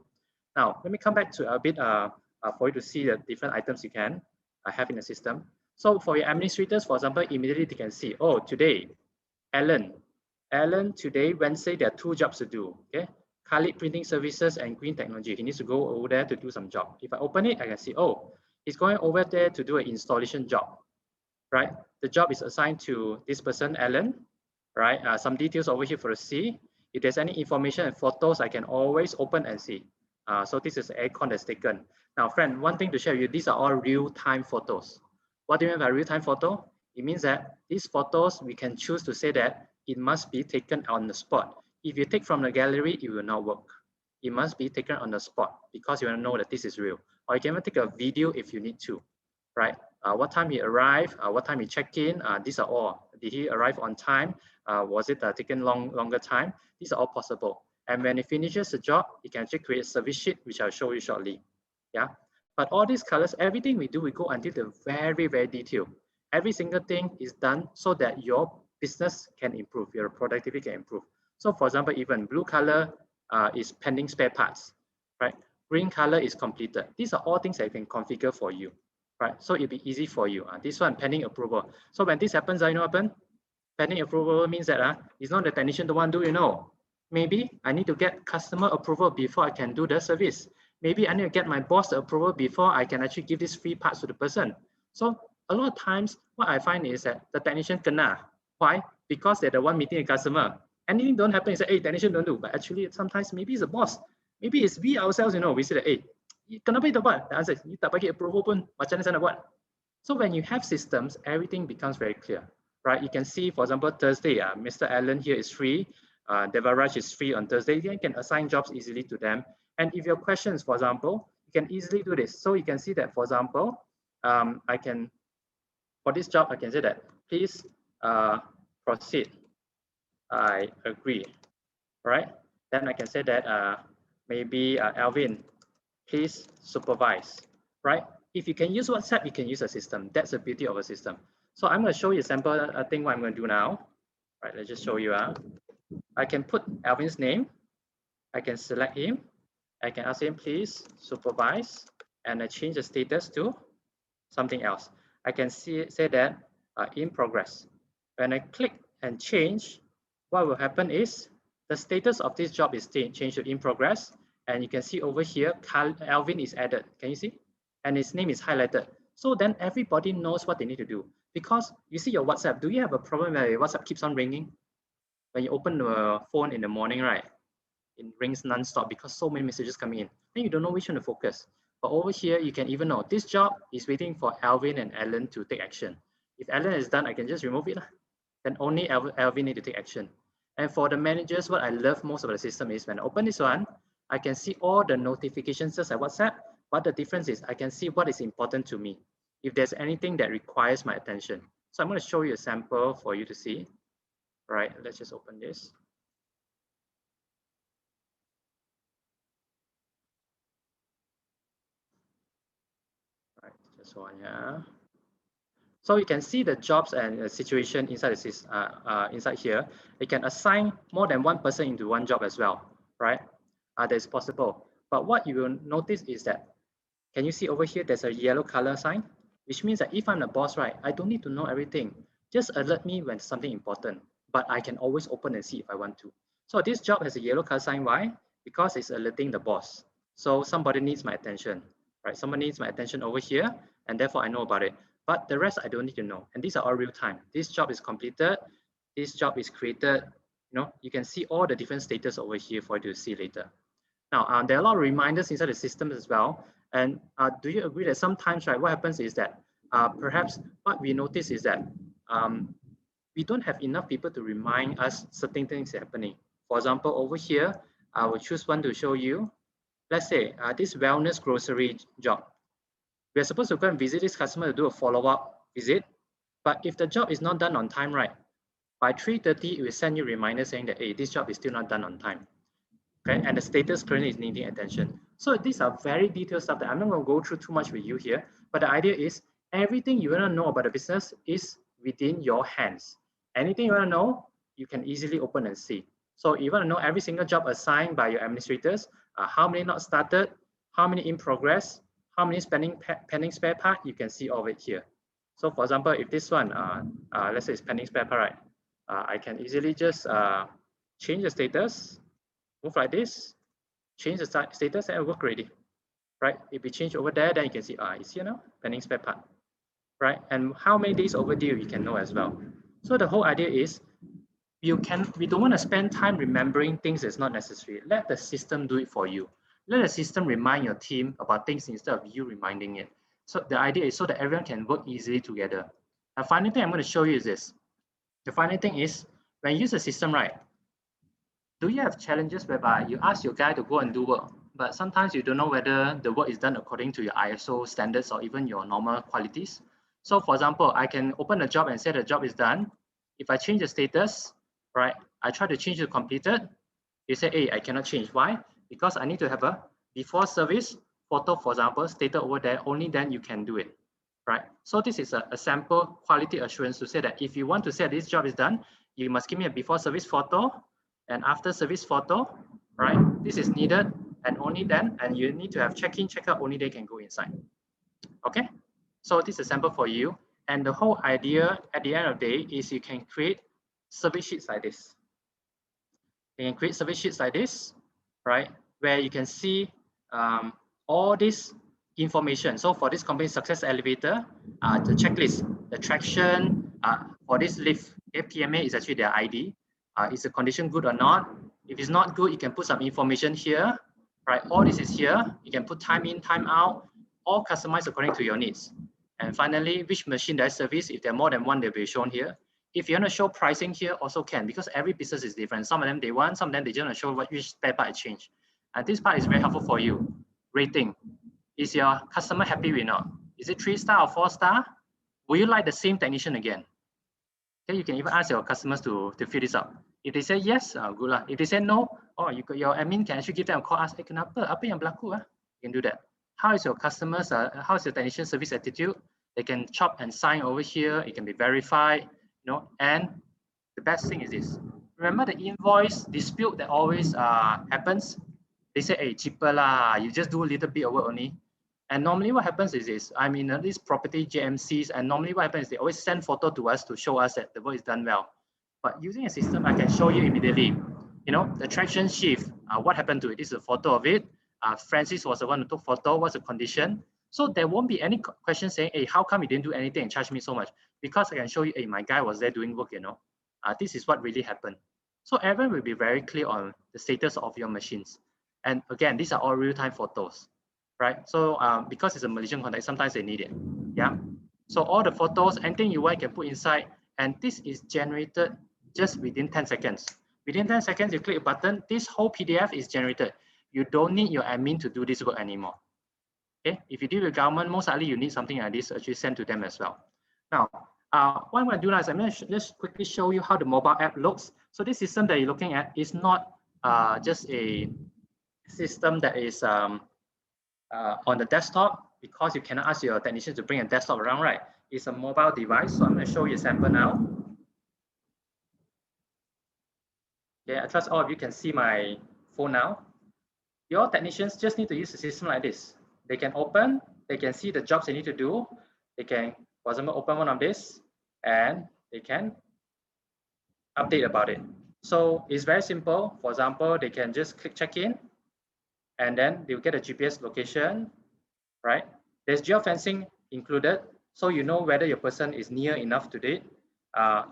Now, let me come back to a bit for you to see the different items you can have in the system. So for your administrators, for example, immediately they can see, oh, today, Alan, today, Wednesday, there are 2 jobs to do, okay? Khalid Printing Services and Green Technology. He needs to go over there to do some job. If I open it, I can see, oh, he's going over there to do an installation job, right? The job is assigned to this person, Alan, right? Some details over here for the C. If there's any information and photos, I can always open and see. So this is aircon that's taken. Now, friend, one thing to share with you, these are all real-time photos. What do you mean by real-time photo? It means that these photos, we can choose to say that it must be taken on the spot. If you take from the gallery, it will not work. It must be taken on the spot because you want to know that this is real. Or you can even take a video if you need to, right? What time he arrived, what time he checked in, these are all. Did he arrive on time? Was it taken longer time? These are all possible. And when he finishes the job, he can actually create a service sheet, which I'll show you shortly. Yeah. But all these colors, everything we do, we go until the very, very detail. Every single thing is done so that your business can improve, your productivity can improve. So for example, even blue color is pending spare parts, right? Green color is completed. These are all things that I can configure for you, right? So it'll be easy for you. This one, pending approval. So when this happens, you know what happens? Pending approval means that it's not the technician the one do, Maybe I need to get customer approval before I can do the service. Maybe I need to get my boss approval before I can actually give these free parts to the person. So a lot of times, what I find is that the technician kena. Why? Because they're the one meeting the customer. Anything don't happen, you say, hey, technician don't do. But actually, sometimes maybe it's the boss. Maybe it's we ourselves, we say that, hey, kenapa itu buat? The answer is, you tak bagi approval pun, macam mana saya nak buat? So when you have systems, everything becomes very clear, right? You can see, for example, Thursday, Mr. Allen here is free. Devaraj is free on Thursday. You can assign jobs easily to them. And if your questions, for example, can easily do this. So you can see that, for example, I can, for this job, I can say that, please proceed. I agree, right? Then I can say that maybe Alvin, please supervise, right? If you can use WhatsApp, you can use a system. That's the beauty of a system. So I'm going to show you a sample thing what I'm going to do now. Right, let's just show you. I can put Alvin's name. I can select him. I can ask him, please supervise, and I change the status to something else. I can say that in progress. When I click and change, what will happen is the status of this job is changed to in progress. And you can see over here, Alvin is added. Can you see? And his name is highlighted. So then everybody knows what they need to do. Because you see your WhatsApp, do you have a problem where your WhatsApp keeps on ringing? When you open the phone in the morning, right? It rings non-stop because so many messages coming in. Then you don't know which one to focus. But over here, you can even know this job is waiting for Alvin and Alan to take action. If Alan is done, I can just remove it. Then only Alvin need to take action. And for the managers, what I love most about the system is when I open this one, I can see all the notifications just like WhatsApp, but the difference is I can see what is important to me. If there's anything that requires my attention. So I'm going to show you a sample for you to see. All right, let's just open this. All right, just one, yeah. So you can see the jobs and the situation inside this inside here. You can assign more than one person into one job as well, right? That is possible. But what you will notice is that, can you see over here, there's a yellow color sign, which means that if I'm the boss, right, I don't need to know everything. Just alert me when something important, but I can always open and see if I want to. So this job has a yellow color sign. Why? Because it's alerting the boss. So somebody needs my attention, right? Someone needs my attention over here, and therefore I know about it. But the rest I don't need to know. And these are all real time. This job is completed. This job is created. You know, you can see all the different status over here for you to see later. Now, there are a lot of reminders inside the system as well. And do you agree that sometimes, right, what happens is that perhaps what we notice is that we don't have enough people to remind us certain things happening. For example, over here, I will choose one to show you. Let's say this wellness grocery job. We're supposed to go and visit this customer to do a follow-up visit. But if the job is not done on time, right, by 3:30, it will send you a reminder saying that, hey, this job is still not done on time. Okay, and the status currently is needing attention. So these are very detailed stuff that I'm not going to go through too much with you here. But the idea is everything you want to know about the business is within your hands. Anything you want to know, you can easily open and see. So you want to know every single job assigned by your administrators, how many not started, how many in progress, how many pending spare part, you can see all of it here. So for example, if this one, let's say it's pending spare part, right? I can easily just change the status, move like this, change the status, and work already, right? If we change over there, then you can see, it's here now, pending spare part, right? And how many days overdue, you can know as well. So the whole idea is, we don't want to spend time remembering things that's not necessary. Let the system do it for you. Let the system remind your team about things instead of you reminding it. So the idea is so that everyone can work easily together. The final thing I'm going to show you is this. The final thing is, when you use the system, right, do you have challenges whereby you ask your guy to go and do work, but sometimes you don't know whether the work is done according to your ISO standards or even your normal qualities? So for example, I can open the job and say the job is done. If I change the status, right, I try to change to completed. You say, hey, I cannot change. Why? Because I need to have a before service photo, for example, stated over there. Only then you can do it, right? So this is a sample quality assurance to say that if you want to say this job is done, you must give me a before service photo and after service photo, right? This is needed, and only then, and you need to have check-in, check-out, only they can go inside. Okay, so this is a sample for you. And the whole idea at the end of the day is you can create service sheets like this. You can create service sheets like this, right? Where you can see all this information. So for this company success elevator, the checklist, the traction for this lift, PMA is actually their ID. Is the condition good or not? If it's not good, you can put some information here, right? All this is here. You can put time in, time out, all customized according to your needs. And finally, which machine that I service, if there are more than one, they'll be shown here. If you want to show pricing here, also can, because every business is different. Some of them they want, some of them they just want to show which spare part I change. And this part is very helpful for you. Rating. is your customer happy with not? Is it 3-star or 4-star? Will you like the same technician again? Okay, you can even ask your customers to fill this up. If they say yes, good lah. If they say no, your admin can actually give them a call, ask, kenapa? Apa yang berlaku? You can do that. How is your customers, how is your technician service attitude? They can chop and sign over here. It can be verified, and the best thing is this. Remember the invoice dispute that always happens? They say, hey, cheaper lah, you just do a little bit of work only. And normally what happens is this, I'm in these property JMCs, and normally what happens is they always send photo to us to show us that the work is done well. But using a system, I can show you immediately, the traction shift, what happened to it. This is a photo of it. Francis was the one who took photo, what's the condition? So there won't be any question saying, hey, how come you didn't do anything and charge me so much? Because I can show you, hey, my guy was there doing work, this is what really happened. So everyone will be very clear on the status of your machines. And again, these are all real-time photos, right? So because it's a Malaysian context, sometimes they need it, yeah? So all the photos, anything you want, you can put inside, and this is generated just within 10 seconds. Within 10 seconds, you click a button, this whole PDF is generated. You don't need your admin to do this work anymore. Okay, if you deal with government, most likely you need something like this actually sent to them as well. Now, what I'm going to do now is I'm going to just quickly show you how the mobile app looks. So this system that you're looking at is not just a system that is on the desktop, because you cannot ask your technician to bring a desktop around, right? It's a mobile device. So I'm going to show you a sample now. Okay, I trust all of you can see my phone now. Your technicians just need to use a system like this. They can open, they can see the jobs they need to do. They can, for example, open one of this, and they can update about it. So it's very simple. For example, they can just click check in, and then they'll get a GPS location, right? There's geofencing included, so you know whether your person is near enough to it.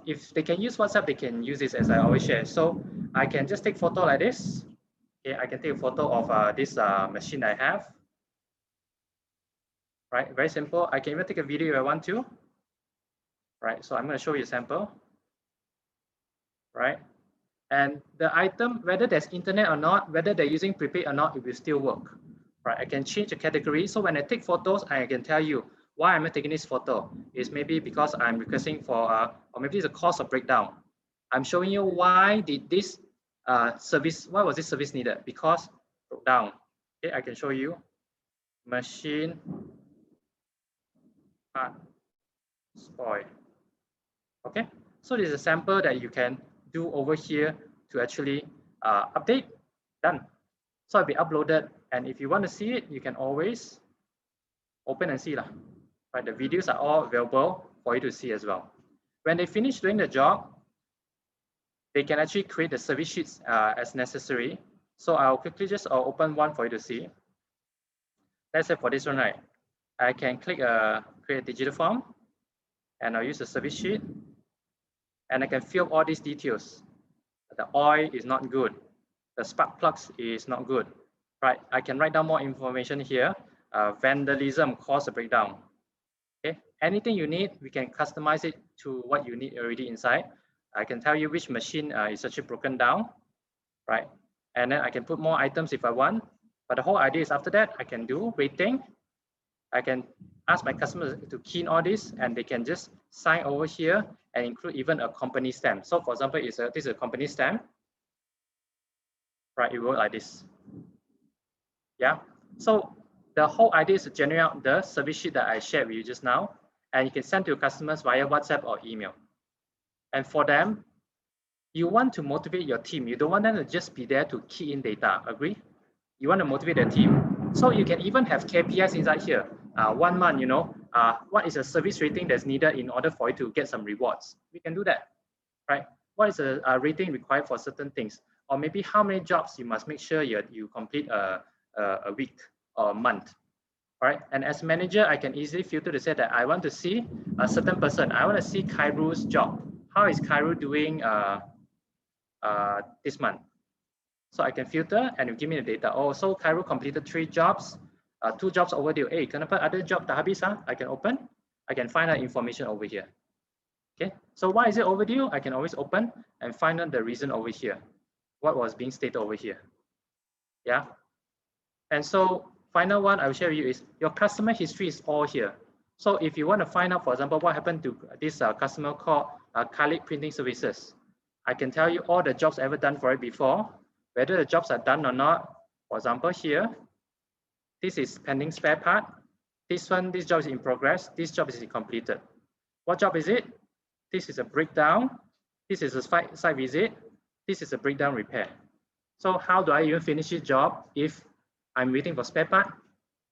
If they can use WhatsApp, they can use this, as I always share. So I can just take photo like this. Okay, I can take a photo of this machine I have. Right, very simple. I can even take a video if I want to. Right, so I'm going to show you a sample. Right, and the item, whether there's internet or not, whether they're using prepaid or not, it will still work. Right, I can change the category. So when I take photos, I can tell you why I'm taking this photo. Is maybe because I'm requesting for, or maybe it's a cost of breakdown. I'm showing you why did this service, why was this service needed? Because broke down. Okay, I can show you machine part spoil. Okay, so this is a sample that you can do over here to actually update. Done. So it'll be uploaded, and if you want to see it, you can always open and see lah. Right, the videos are all available for you to see as well. When they finish doing the job, they can actually create the service sheets as necessary. So I'll quickly just open one for you to see. Let's say for this one, right, I can click create a digital form, and I'll use the service sheet, and I can fill all these details. The oil is not good. The spark plugs is not good. Right, I can write down more information here. Vandalism caused a breakdown. Okay, anything you need, we can customize it to what you need already inside. I can tell you which machine is actually broken down, right? And then I can put more items if I want. But the whole idea is after that, I can do rating. I can ask my customers to key in all this, and they can just sign over here and include even a company stamp. So for example, this is a company stamp, right? It will work like this. Yeah. So the whole idea is to generate out the service sheet that I shared with you just now, and you can send to your customers via WhatsApp or email. And for them, you want to motivate your team. You don't want them to just be there to key in data. Agree? You want to motivate the team. So you can even have KPIs inside here. 1 month, what is a service rating that's needed in order for you to get some rewards? We can do that, right? What is a rating required for certain things? Or maybe how many jobs you must make sure you complete a week or a month, right? And as manager, I can easily filter to say that I want to see a certain person. I want to see Khairu's job. How is Khairu doing this month? So I can filter and you give me the data. Oh, so Khairu completed 3 jobs, 2 jobs overdue. Hey, kenapa ada job tak habis? I can open. I can find out information over here. Okay, so why is it overdue? I can always open and find out the reason over here. What was being stated over here? Yeah. And so final one I will share with you is your customer history is all here. So if you want to find out, for example, what happened to this customer called Khalid Printing Services, I can tell you all the jobs ever done for it before, whether the jobs are done or not. For example, here, this is pending spare part. This job is in progress. This job is completed. What job is it? This is a breakdown. This is a site visit. This is a breakdown repair. So how do I even finish this job if I'm waiting for spare part?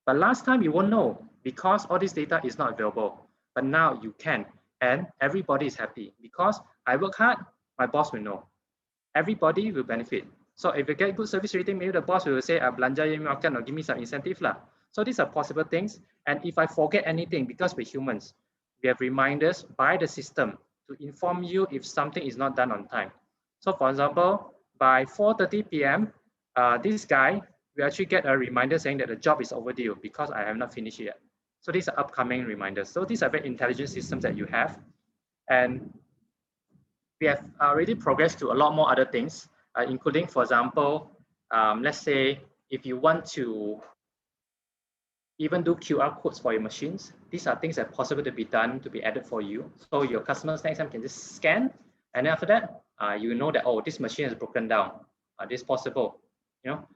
But last time you won't know because all this data is not available. But now you can, and everybody is happy because I work hard, my boss will know. Everybody will benefit. So if you get good service rating, maybe the boss will say, belanja ye makan or give me some incentive lah. So these are possible things. And if I forget anything, because we're humans, we have reminders by the system to inform you if something is not done on time. So for example, by 4:30 p.m., this guy will actually get a reminder saying that the job is overdue because I have not finished yet. So these are upcoming reminders. So these are very intelligent systems that you have. And we have already progressed to a lot more other things, including, for example, let's say if you want to even do QR codes for your machines, these are things that are possible to be done, to be added for you. So your customers next time can just scan, and then after that, you know that, oh, this machine is broken down. This is possible, you know.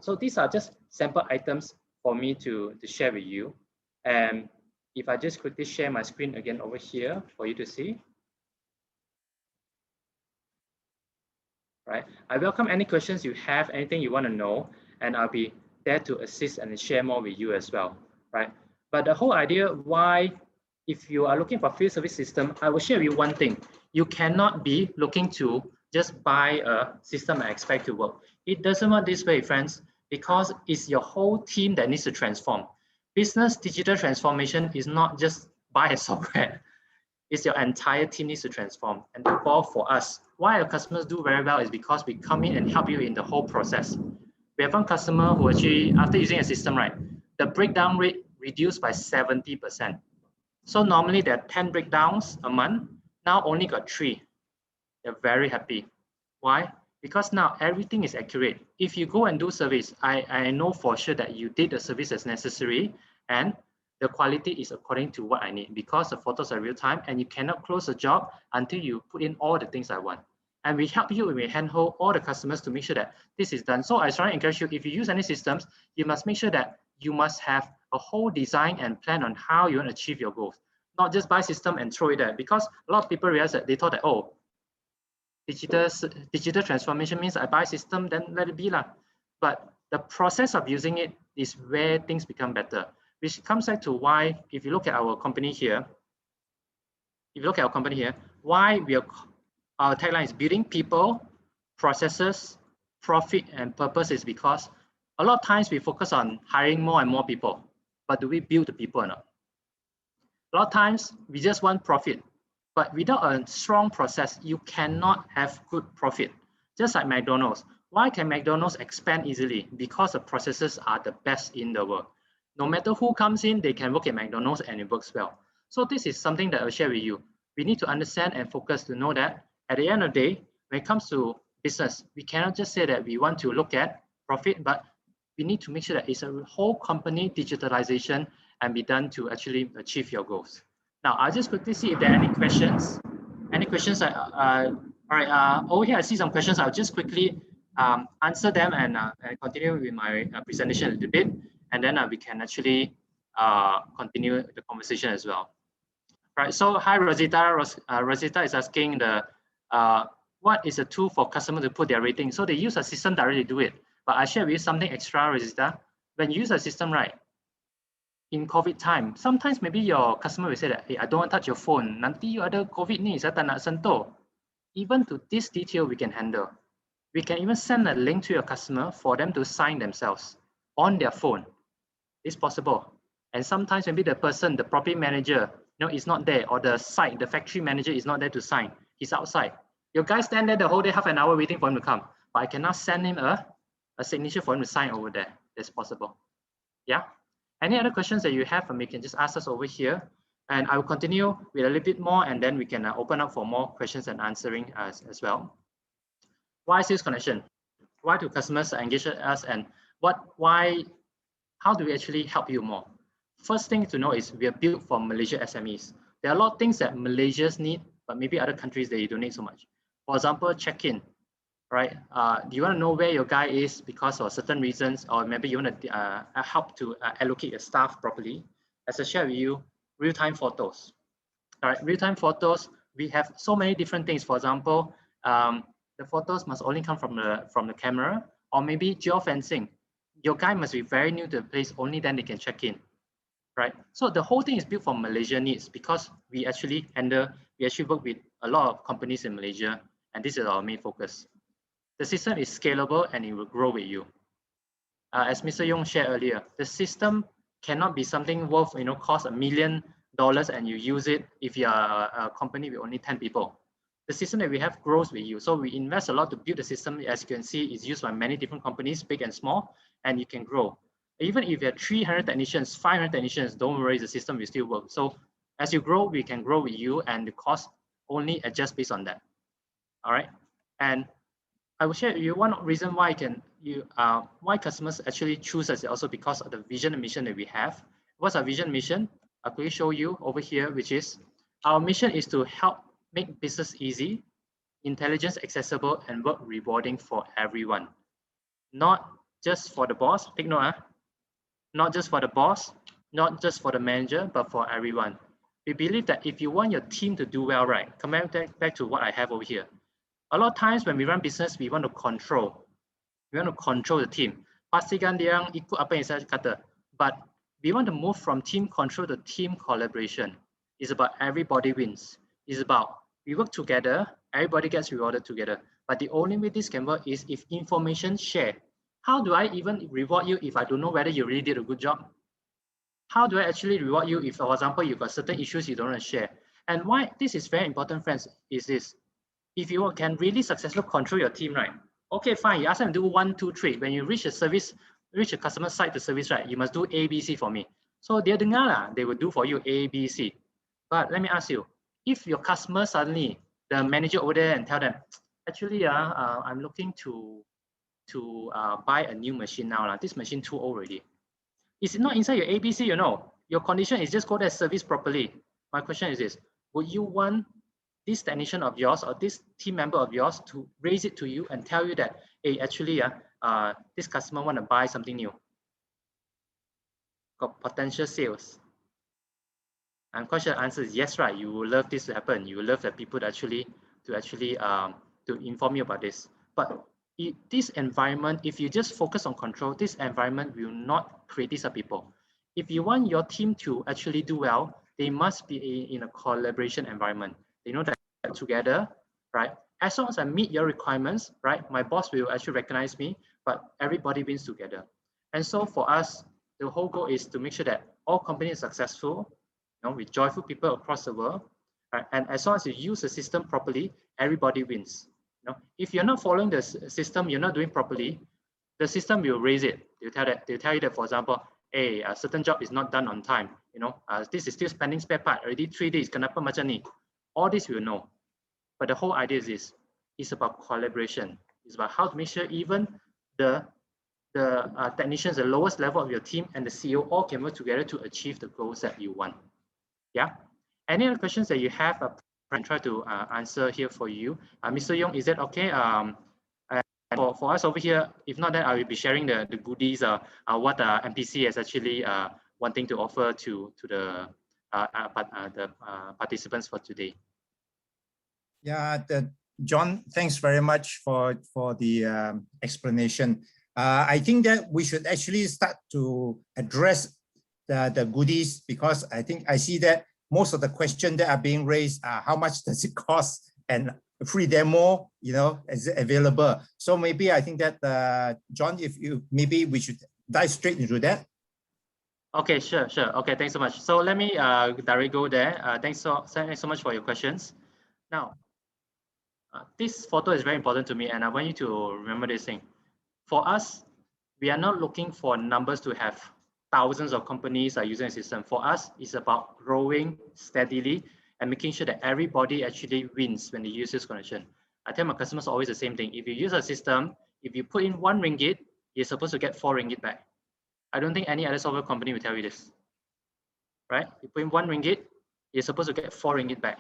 So these are just sample items for me to share with you. And if I just quickly share my screen again over here for you to see. Right. I welcome any questions you have, anything you want to know, and I'll be there to assist and share more with you as well, right? But the whole idea why, if you are looking for field service system, I will share with you one thing. You cannot be looking to just buy a system and expect to work. It doesn't work this way, friends, because it's your whole team that needs to transform. Business digital transformation is not just buy a software. It's your entire team needs to transform. And therefore, for us, why our customers do very well is because we come in and help you in the whole process. We have one customer who actually, after using a system, right, the breakdown rate reduced by 70%. So normally there are 10 breakdowns a month, now only got 3. They're very happy. Why? Because now everything is accurate. If you go and do service, I know for sure that you did the service as necessary and the quality is according to what I need because the photos are real time and you cannot close the job until you put in all the things I want. And we help you, we handhold all the customers to make sure that this is done. So I strongly encourage you, if you use any systems, you must make sure that you must have a whole design and plan on how you want to achieve your goals. Not just buy system and throw it there, because a lot of people realize that they thought that, oh, digital transformation means I buy system, then let it be lah. But the process of using it is where things become better. Which comes back to why, if you look at our company here, why our tagline is building people, processes, profit, and purpose is because a lot of times we focus on hiring more and more people, but do we build the people or not? A lot of times we just want profit, but without a strong process, you cannot have good profit. Just like McDonald's. Why can McDonald's expand easily? Because the processes are the best in the world. No matter who comes in, they can work at McDonald's and it works well. So this is something that I'll share with you. We need to understand and focus to know that at the end of the day, when it comes to business, we cannot just say that we want to look at profit, but we need to make sure that it's a whole company digitalization and be done to actually achieve your goals. Now, I'll just quickly see if there are any questions. Any questions? All right, over here I see some questions. I'll just quickly answer them and continue with my presentation a little bit. And then we can actually continue the conversation as well. Right. So hi Rosita. Rosita is asking what is a tool for customers to put their rating? So they use a system directly to do it. But I share with you something extra, Rosita. When you use a system, right, in COVID time, sometimes maybe your customer will say that, hey, I don't want to touch your phone. Nanti you ada COVID ni, saya tak nak sentuh. Even to this detail we can handle. We can even send a link to your customer for them to sign themselves on their phone. It's possible. And sometimes maybe the person, the property manager, is not there, or the site, the factory manager is not there to sign. He's outside. Your guy stand there the whole day, half an hour waiting for him to come. But I cannot send him a signature for him to sign over there. That's possible. Yeah. Any other questions that you have, you can just ask us over here. And I will continue with a little bit more, and then we can open up for more questions and answering as well. Why sales connection? Why do customers engage us, and why How do we actually help you more? First thing to know is we are built for Malaysia SMEs. There are a lot of things that Malaysians need, but maybe other countries they don't need so much. For example, check-in, right? Do you want to know where your guy is because of certain reasons, or maybe you want to help to allocate your staff properly? As I share with you, real-time photos. All right, real-time photos, we have so many different things. For example, the photos must only come from the camera, or maybe geofencing. Your guy must be very new to the place, only then they can check in, right? So the whole thing is built for Malaysia needs because we actually work with a lot of companies in Malaysia, and this is our main focus. The system is scalable and it will grow with you. As Mr. Yong shared earlier, the system cannot be something worth, cost $1 million and you use it if you are a company with only 10 people. The system that we have grows with you. So we invest a lot to build the system. As you can see, it's used by many different companies, big and small, and you can grow. Even if you have 300 technicians, 500 technicians, don't worry, the system will still work. So as you grow, we can grow with you, and the cost only adjust based on that. All right. And I will share with you one reason why why customers actually choose us also because of the vision and mission that we have. What's our vision and mission? I'll quickly show you over here, which is our mission is to help make business easy, intelligence accessible, and work rewarding for everyone. Not just for the boss, take note, not just for the boss, not just for the manager, but for everyone. We believe that if you want your team to do well, right, come back to what I have over here. A lot of times when we run business, we want to control. We want to control the team. Pastikan dia ikut apa yang saya kata. But we want to move from team control to team collaboration. It's about everybody wins. It's about we work together, everybody gets rewarded together. But the only way this can work is if information share. How do I even reward you if I don't know whether you really did a good job? How do I actually reward you if, for example, you've got certain issues you don't want to share? And why this is very important, friends, is this. If you can really successfully control your team, right? Okay, fine. You ask them to do 1, 2, 3. When you reach a customer site to service, right? You must do A, B, C for me. So dia dengar lah, they will do for you A, B, C. But let me ask you, if your customer suddenly, the manager over there and tell them, actually, I'm looking to buy a new machine now. This machine too old already. Is it not inside your ABC? Your condition is just go there service properly. My question is this: would you want this technician of yours or this team member of yours to raise it to you and tell you that, hey, actually, this customer want to buy something new, got potential sales? I'm quite sure the answer is yes, right? You will love this to happen. You will love that people to inform you about this. But this environment, if you just focus on control, this environment will not create these people. If you want your team to actually do well, they must be in a collaboration environment. They know that together, right? As long as I meet your requirements, right, my boss will actually recognize me, but everybody wins together. And so for us, the whole goal is to make sure that all companies are successful, with joyful people across the world, right? And as long as you use the system properly, everybody wins. If you're not following the system, you're not doing properly, the system will raise it. They'll tell you that, for example, hey, a certain job is not done on time. This is still spending spare part already 3 days. Kenapa macam ni? All this we'll know. But the whole idea is this: it's about collaboration. It's about how to make sure even the technicians, the lowest level of your team, and the CEO all can work together to achieve the goals that you want. Yeah. Any other questions that you have? And try to answer here for you. Mr. Yong, is that okay? For us over here, if not, then I will be sharing the goodies, what MPC is actually wanting to offer to the participants for today. Yeah, John, thanks very much for the explanation. I think that we should actually start to address the goodies, because I see that most of the questions that are being raised are how much does it cost, and free demo, is it available? So maybe I think that John, maybe we should dive straight into that. Okay, sure. Okay, thanks so much. So let me directly go there. Thanks so much for your questions. Now, this photo is very important to me, and I want you to remember this thing. For us, we are not looking for numbers to have thousands of companies are using the system. For us, it's about growing steadily and making sure that everybody actually wins when they use this connection. I tell my customers always the same thing. If you use a system, if you put in 1 ringgit, you're supposed to get 4 ringgit back. I don't think any other software company will tell you this, right? You put in 1 ringgit, you're supposed to get 4 ringgit back.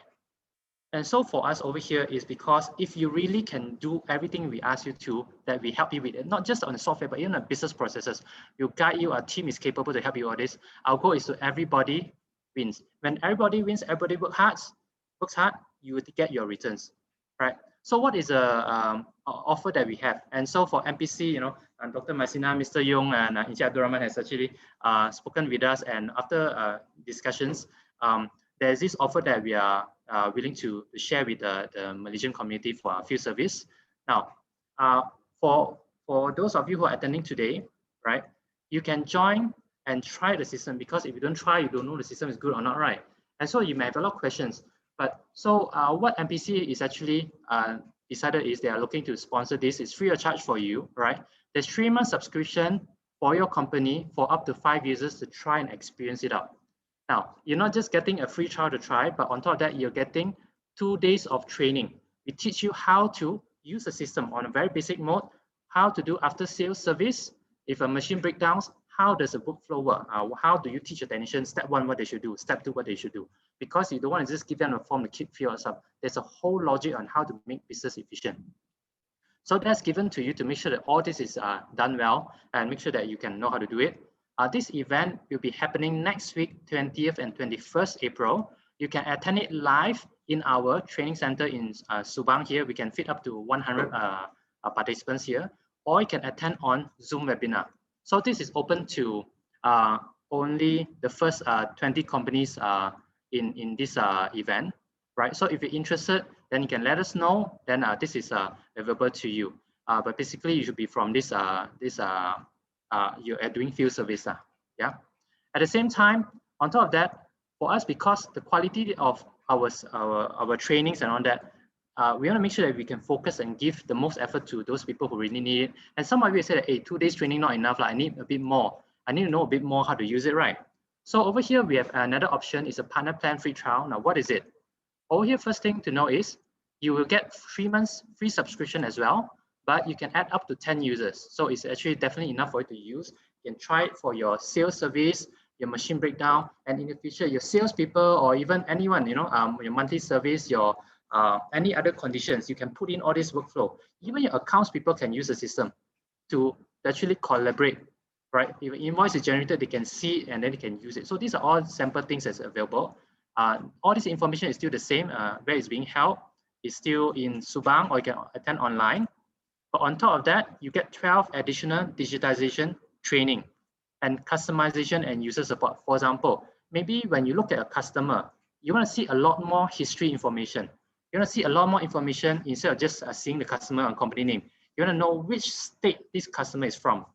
And so for us over here is because if you really can do everything we ask you to, that we help you with it, not just on the software, but even on business processes, we'll guide you, our team is capable to help you all this. Our goal is to everybody wins. When everybody wins, everybody works hard, you will get your returns, right? So what is the offer that we have? And so for MPC, you know, and Dr. Masina, Mr. Yong, and Encik Abdul Rahman has actually spoken with us, and after discussions, there's this offer that we are willing to share with the Malaysian community for our field service. Now, for those of you who are attending today, right, you can join and try the system, because if you don't try, you don't know the system is good or not, right? And so you may have a lot of questions. But so what MPC is actually decided is they are looking to sponsor this. It's free of charge for you, right? There's 3-month subscription for your company for up to 5 users to try and experience it out. Now, you're not just getting a free trial to try, but on top of that, you're getting 2 days of training. We teach you how to use the system on a very basic mode, how to do after sales service. If a machine breakdowns, how does the workflow work? How do you teach a technician step 1 what they should do, step 2 what they should do? Because you don't want to just give them a form to keep fill us up. There's a whole logic on how to make business efficient. So that's given to you to make sure that all this is done well and make sure that you can know how to do it. This event will be happening next week, 20th and 21st April. You can attend it live in our training center in Subang here. We can fit up to 100 participants here, or you can attend on Zoom webinar. So this is open to only the first 20 companies in this event, right? So if you're interested, then you can let us know. Then this is available to you. But basically, you should be from this you are doing field service, yeah. At the same time, on top of that, for us, because the quality of our trainings and all that, we want to make sure that we can focus and give the most effort to those people who really need it. And some of you say that, hey, 2 days training not enough, like, I need a bit more. I need to know a bit more how to use it, right? So over here, we have another option, is a partner plan free trial. Now, what is it? Over here, first thing to know is you will get 3 months free subscription as well, but you can add up to 10 users. So it's actually definitely enough for you to use. You can try it for your sales service, your machine breakdown, and in the future, your salespeople or even anyone, you know, your monthly service, your any other conditions, you can put in all this workflow. Even your accounts people can use the system to actually collaborate, right? If an invoice is generated, they can see it and then they can use it. So these are all sample things that's available. All this information is still the same. Where it's being held is still in Subang, or you can attend online. But on top of that, you get 12 additional digitalization training and customization and user support. For example, maybe when you look at a customer, you want to see a lot more history information. You want to see a lot more information instead of just seeing the customer and company name. You want to know which state this customer is from.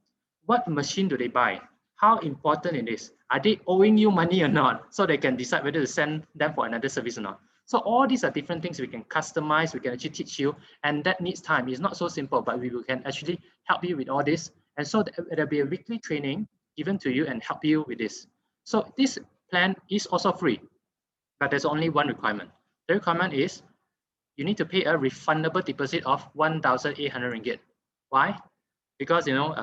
What machine do they buy? How important it is? Are they owing you money or not? So they can decide whether to send them for another service or not. So all these are different things we can customize, we can actually teach you, and that needs time. It's not so simple, but we can actually help you with all this. And so there'll be a weekly training given to you and help you with this. So this plan is also free, but there's only one requirement. The requirement is you need to pay a refundable deposit of 1,800 ringgit. Why? Because, you know,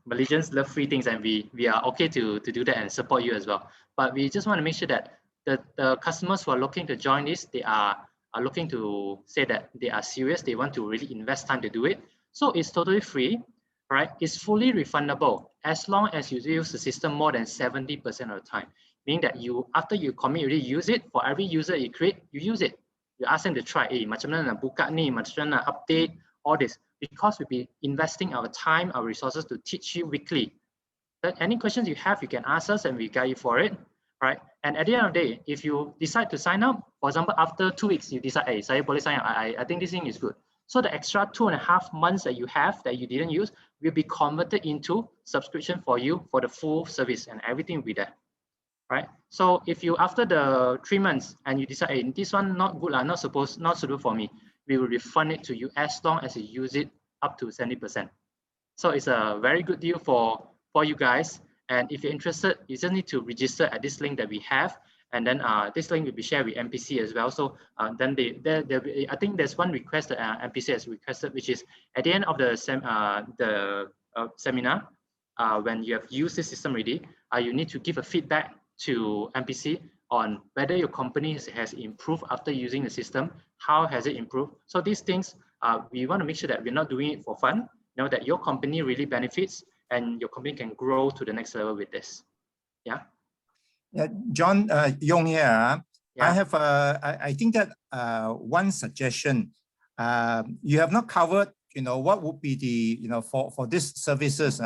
Malaysians love free things, and we are okay to do that and support you as well. But we just want to make sure that the customers who are looking to join this, they are looking to say that they are serious, they want to really invest time to do it. So it's totally free, right? It's fully refundable as long as you use the system more than 70% of the time. Meaning that you, after you commit, you really use it. For every user you create, you use it. You ask them to try, macam mana nak buka ni, macam mana nak update, all this. Because we'll be investing our time, our resources to teach you weekly. But any questions you have, you can ask us and we guide you for it, right? And at the end of the day, if you decide to sign up, for example, after 2 weeks, you decide, hey, saya boleh sign up, I think this thing is good. So the extra 2.5 months that you have that you didn't use will be converted into subscription for you for the full service, and everything will be there, right? So if you, after the 3 months and you decide, hey, this one not good, not suitable for me, we will refund it to you as long as you use it up to 70%. So it's a very good deal for you guys. And if you're interested, you just need to register at this link that we have. And then this link will be shared with MPC as well. So then I think there's one request that MPC has requested, which is at the end of the seminar, when you have used the system already, you need to give a feedback to MPC on whether your company has improved after using the system, how has it improved. So these things, we want to make sure that we're not doing it for fun, that your company really benefits and your company can grow to the next level with this. Yeah. Yeah, John Yong here. Yeah. I have I think that one suggestion. You have not covered, what would be the, for these services.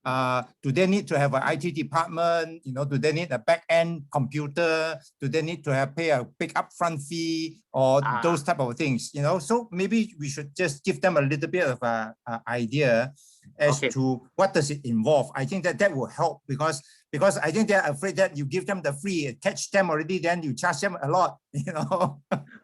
Do they need to have an IT department? Do they need a back-end computer? Do they need to pay a big upfront fee or those type of things? So maybe we should just give them a little bit of a idea as to what does it involve. I think that will help because I think they're afraid that you give them the free, catch them already, then you charge them a lot.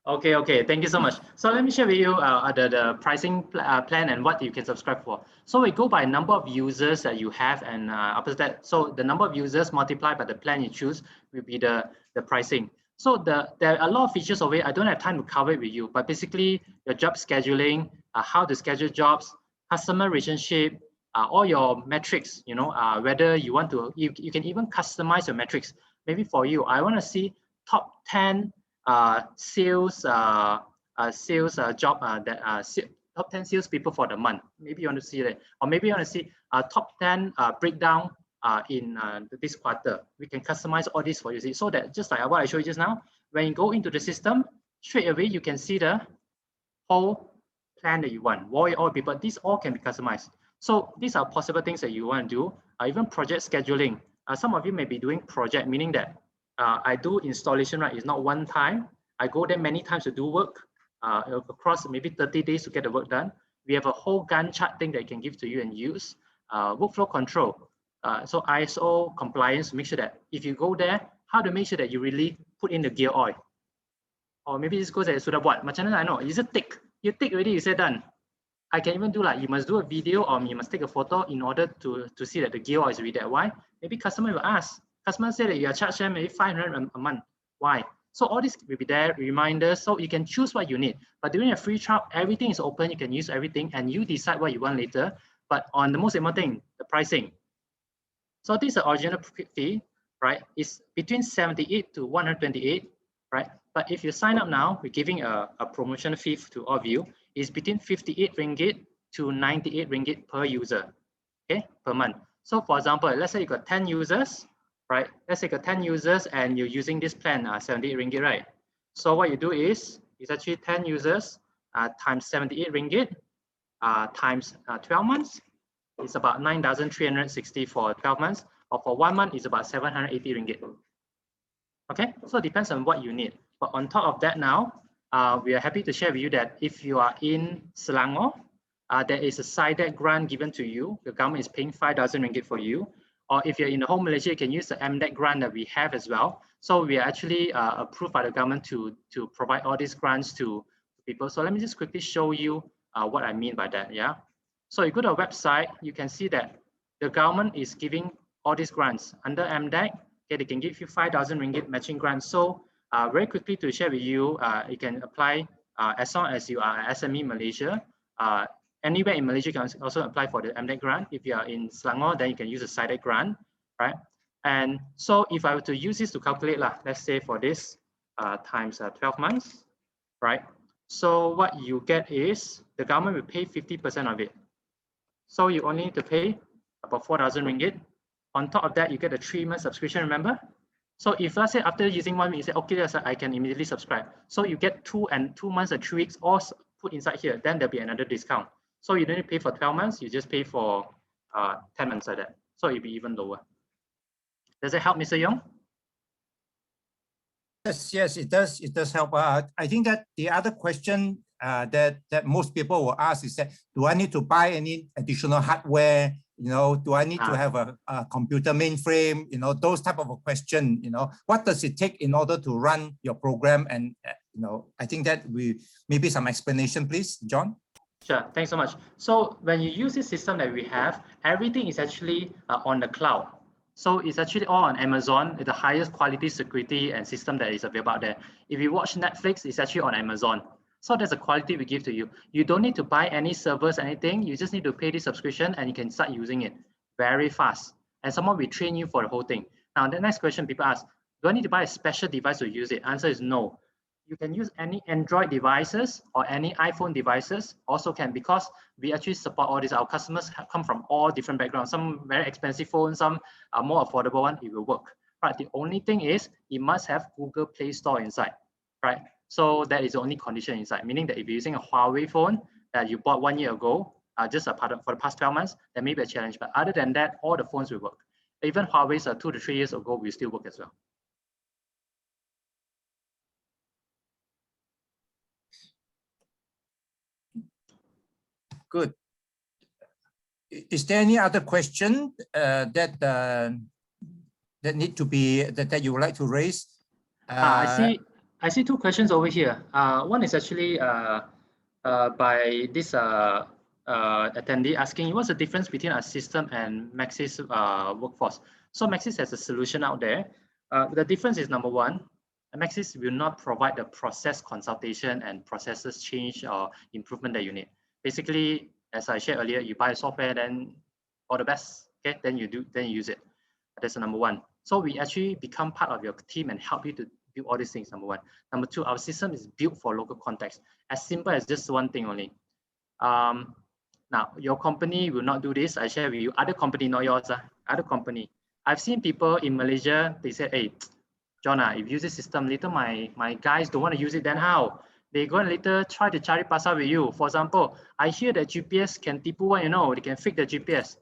Okay. Thank you so much. So let me share with you the pricing plan and what you can subscribe for. So we go by number of users that you have, and after that, so the number of users multiplied by the plan you choose will be the pricing. So there are a lot of features of it. I don't have time to cover it with you, but basically your job scheduling, how to schedule jobs, customer relationship, all your metrics. Whether you want to, you can even customize your metrics. Maybe for you, I want to see top 10 sales job top 10 sales people for the month. Maybe you want to see that, or maybe you want to see top 10 breakdown in this quarter. We can customize all this for you. So that just like what I showed you just now, when you go into the system, straight away you can see the whole plan that you want. All people, these all can be customized. So these are possible things that you want to do. Even project scheduling. Some of you may be doing project, meaning that I do installation, right? It's not one time. I go there many times to do work across maybe 30 days to get the work done. We have a whole Gantt chart thing that I can give to you and use. Workflow control. So ISO compliance, make sure that if you go there, how to make sure that you really put in the gear oil. Or maybe this goes as sudah buat. Macam mana I know? You just tick. You tick already, you say done. I can even do like, you must do a video or you must take a photo in order to see that the gear oil is really there. Why? Maybe customer will ask. Customer say that you are charged them maybe 500 a month. Why? So all this will be there, reminders, so you can choose what you need. But during a free trial, everything is open, you can use everything and you decide what you want later. But on the most important thing, the pricing. So this is the original fee, right? It's between 78 to 128, right? But if you sign up now, we're giving a promotional fee to all of you. It's between 58 ringgit to 98 ringgit per user, okay, per month. So for example, let's say you got 10 users, right? Let's say you got 10 users and you're using this plan, 78 ringgit, right? So what you do is, it's actually 10 users times 78 ringgit times 12 months. It's about 9,360 for 12 months, or for 1 month, it's about 780 ringgit. Okay, so it depends on what you need. But on top of that now, we are happy to share with you that if you are in Selangor, there is a SIDEC grant given to you. The government is paying 5,000 ringgit for you. Or if you're in the whole Malaysia, you can use the MEDEC grant that we have as well. So we are actually approved by the government to provide all these grants to people. So let me just quickly show you what I mean by that. Yeah. So you go to our website, you can see that the government is giving all these grants under MEDEC. Okay, they can give you 5,000 ringgit matching grants. So very quickly to share with you, you can apply as long as you are SME Malaysia. Anywhere in Malaysia, you can also apply for the MEDEC grant. If you are in Selangor, then you can use the SIDEC grant, right? And so if I were to use this to calculate, let's say for this times 12 months, right? So what you get is the government will pay 50% of it. So you only need to pay about 4,000 ringgit. On top of that, you get a 3-month subscription, remember? So if let's say after using 1 week, you say, okay, yes, I can immediately subscribe. So you get 2 months or 3 weeks all put inside here, then there'll be another discount. So you don't need to pay for 12 months, you just pay for 10 months like that. So it'll be even lower. Does it help, Mr. Yong? Yes, it does. It does help. I think that the other question that most people will ask is that, do I need to buy any additional hardware? Do I need to have a computer mainframe? Those type of a question. What does it take in order to run your program? And I think that maybe some explanation, please, John. Sure, thanks so much. So when you use this system that we have, everything is actually on the cloud. So it's actually all on Amazon, the highest quality security and system that is available out there. If you watch Netflix, it's actually on Amazon. So that's the quality we give to you. You don't need to buy any servers, anything. You just need to pay this subscription and you can start using it. very fast. And someone will train you for the whole thing. Now, the next question people ask, do I need to buy a special device to use it? Answer is no. You can use any Android devices or any iPhone devices also can, because we actually support all this. Our customers come from all different backgrounds, some very expensive phones, some are more affordable one, it will work. Right. The only thing is it must have Google Play Store inside. Right. So that is the only condition inside, meaning that if you're using a Huawei phone that you bought 1 year ago, just a part of, for the past 12 months, there may be a challenge. But other than that, all the phones will work. Even Huawei's 2 to 3 years ago will still work as well. Good. Is there any other question that need to be that you would like to raise? I see 2 questions over here. One is actually by this attendee asking, what's the difference between our system and Maxis workforce? So Maxis has a solution out there. The difference is, number one, Maxis will not provide the process consultation and processes change or improvement that you need. Basically, as I shared earlier, you buy a software, then all the best, okay? Then you use it. That's the number one. So we actually become part of your team and help you to build all these things, number one. Number two, our system is built for local context. As simple as just one thing only. Now, your company will not do this. I share with you, other company, not yours, other company. I've seen people in Malaysia, they say, hey, John, if you use this system, later my guys don't want to use it, then how? They go and later try to cari pasar with you. For example, I hear that GPS can tipu one, they can fake the GPS.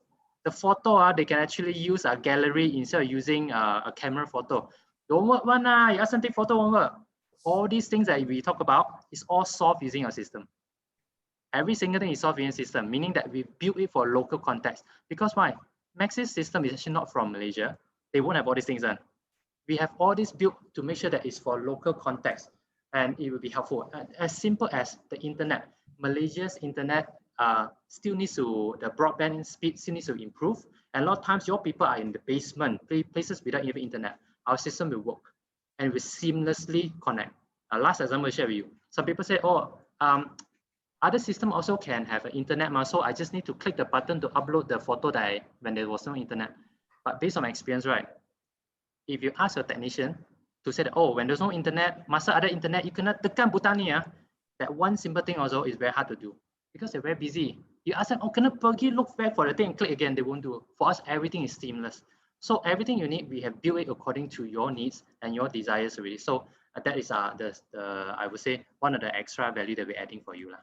The photo, they can actually use a gallery instead of using a camera photo. Don't work one, you ask them take photo, won't work. All these things that we talk about is all solved using our system. Every single thing is solved in a system, meaning that we built it for local context. Because why? Maxis system is actually not from Malaysia. They won't have all these things done. We have all this built to make sure that it's for local context, and it will be helpful. As simple as the internet. Malaysia's internet still needs to, the broadband speed still needs to improve. And a lot of times your people are in the basement, places without even internet. Our system will work and will seamlessly connect. Last example I share with you. Some people say, oh, other system also can have an internet, so I just need to click the button to upload the photo that when there was no internet. But based on my experience, right? If you ask your technician to say that, oh, when there's no internet, masa ada internet, you cannot tekan butang ni, that one simple thing also is very hard to do because they're very busy. You ask them, oh, can I pergi look back for the thing and click again? They won't do it. For us, everything is seamless. So everything you need, we have built it according to your needs and your desires already. So that is I would say, one of the extra value that we're adding for you.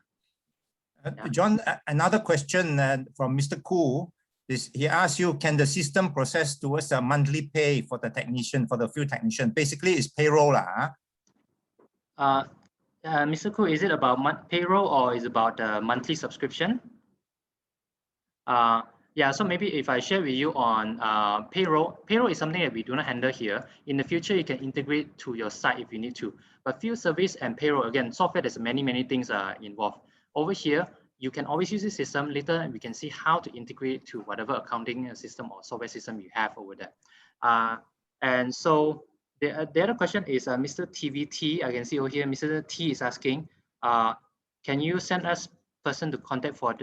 John, another question from Mr. Koo is, he asks you, can the system process towards a monthly pay for the technician, for the field technician? Basically, it's payroll. Mr. Koo, is it about payroll or is it about the monthly subscription? Yeah, so maybe if I share with you on payroll is something that we do not handle here. In the future, you can integrate to your site if you need to. But field service and payroll, again, software, there's many things involved. Over here, you can always use the system. Later, we can see how to integrate to whatever accounting system or software system you have over there. And so the other question is Mr. TVT. I can see over here, Mr. T is asking, can you send us person to contact for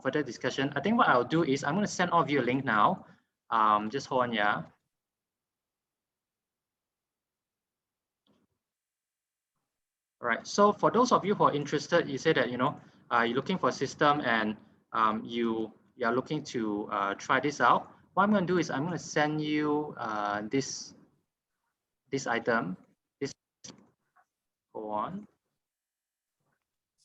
further discussion? I think what I'll do is I'm going to send all of you a link now. Just hold on, yeah. All right. So for those of you who are interested, you say that you're looking for a system and you are looking to try this out. What I'm going to do is I'm going to send you this item. Go on.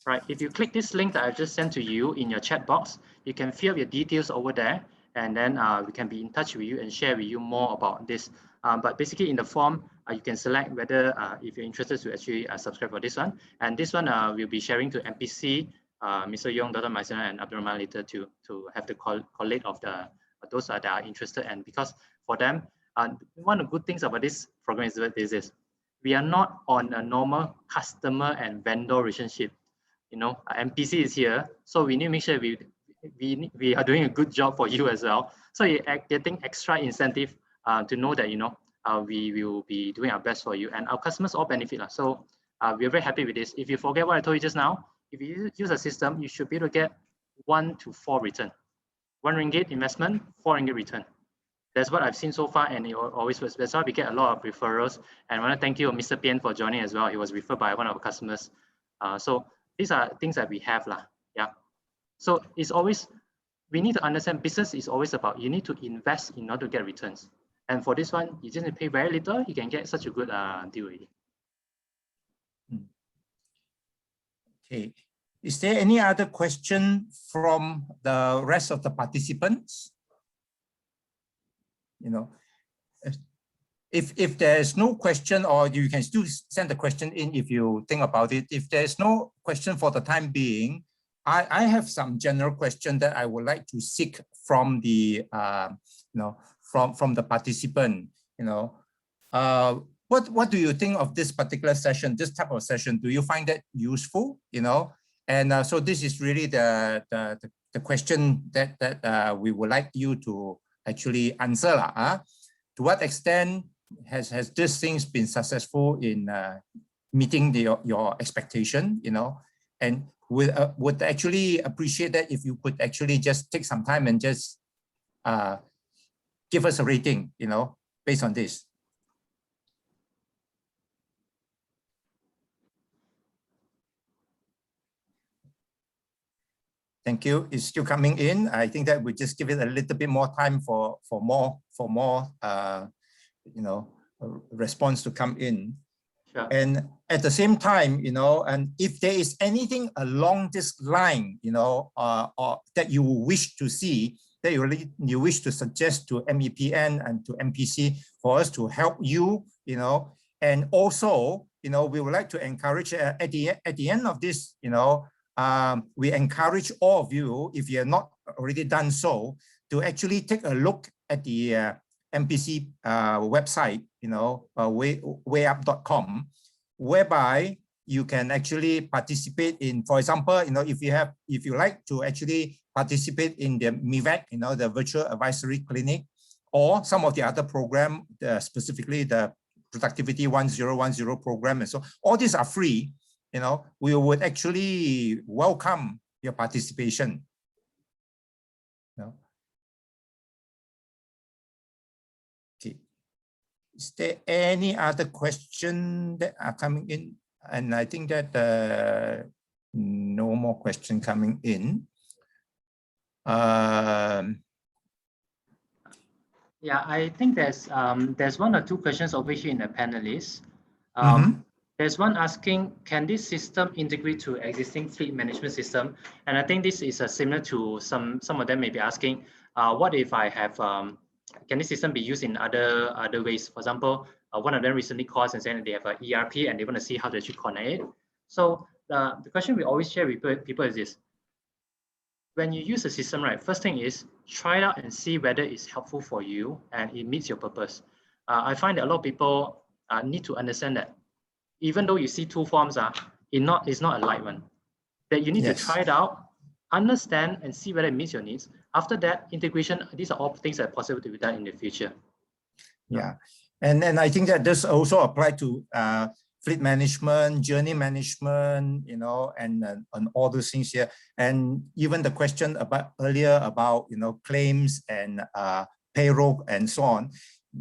Right, if you click this link that I just sent to you in your chat box, you can fill up your details over there, and then we can be in touch with you and share with you more about this. But basically in the form, you can select whether if you're interested to actually subscribe for this one. And this one we'll be sharing to MPC, Mr. Yong, Dr. Maisana, and Abdurrahman later to have the collate of those that are interested. And because for them, one of the good things about this program is this. We are not on a normal customer and vendor relationship. MPC is here, so we need to make sure we are doing a good job for you as well. So you're getting extra incentive to know that we will be doing our best for you, and our customers all benefit. So we're very happy with this. If you forget what I told you just now, if you use a system, you should be able to get 1 to 4 return. RM1 investment, RM4 return. That's what I've seen so far, and it always works. That's why we get a lot of referrals. And I want to thank you, Mr. PN, for joining as well. He was referred by one of our customers. So these are things that we have lah. Yeah. So it's always, we need to understand business is always about, you need to invest in order to get returns. And for this one, you just need to pay very little, you can get such a good deal. Okay. Is there any other question from the rest of the participants? You know, if there's no question, or you can still send the question in if you think about it. If there's no question for the time being, I have some general question that I would like to seek from the from the participant. What do you think of this particular session, this type of session? Do you find that useful? And so this is really the question that we would like you to actually answer. To what extent has this things been successful in meeting your expectation? And would actually appreciate that if you could actually just take some time and just give us a rating, based on this. Thank you. It's still coming in. I think that we just give it a little bit more time for more response to come in. Sure. And at the same time, and if there is anything along this line, or that you wish to see, that you wish to suggest to MEPN and to MPC for us to help you, and also, we would like to encourage at the end of this, we encourage all of you, if you have not already done so, to actually take a look at the MPC website, wayup.com, whereby you can actually participate in, for example, if you like to actually participate in the MEVAC, the virtual advisory clinic, or some of the other program, specifically the Productivity 1010 program, and so all these are free. We would actually welcome your participation. Okay. Is there any other question that are coming in? And I think that no more question coming in. Yeah, I think there's one or two questions over here in the panelists. There's one asking, can this system integrate to existing fleet management system? And I think this is similar to some of them may be asking, what if I have, can this system be used in other ways? For example, one of them recently called and said that they have an ERP and they want to see how to actually connect it. So the question we always share with people is this: when you use a system, right, first thing is try it out and see whether it's helpful for you and it meets your purpose. I find that a lot of people need to understand that even though you see two forms, it's not a light one. That you need to try it out, understand and see whether it meets your needs. After that, integration, these are all things that are possible to be done in the future. Yeah, and I think that this also applies to fleet management, journey management, and all those things here. And even the question about earlier about, claims and payroll and so on.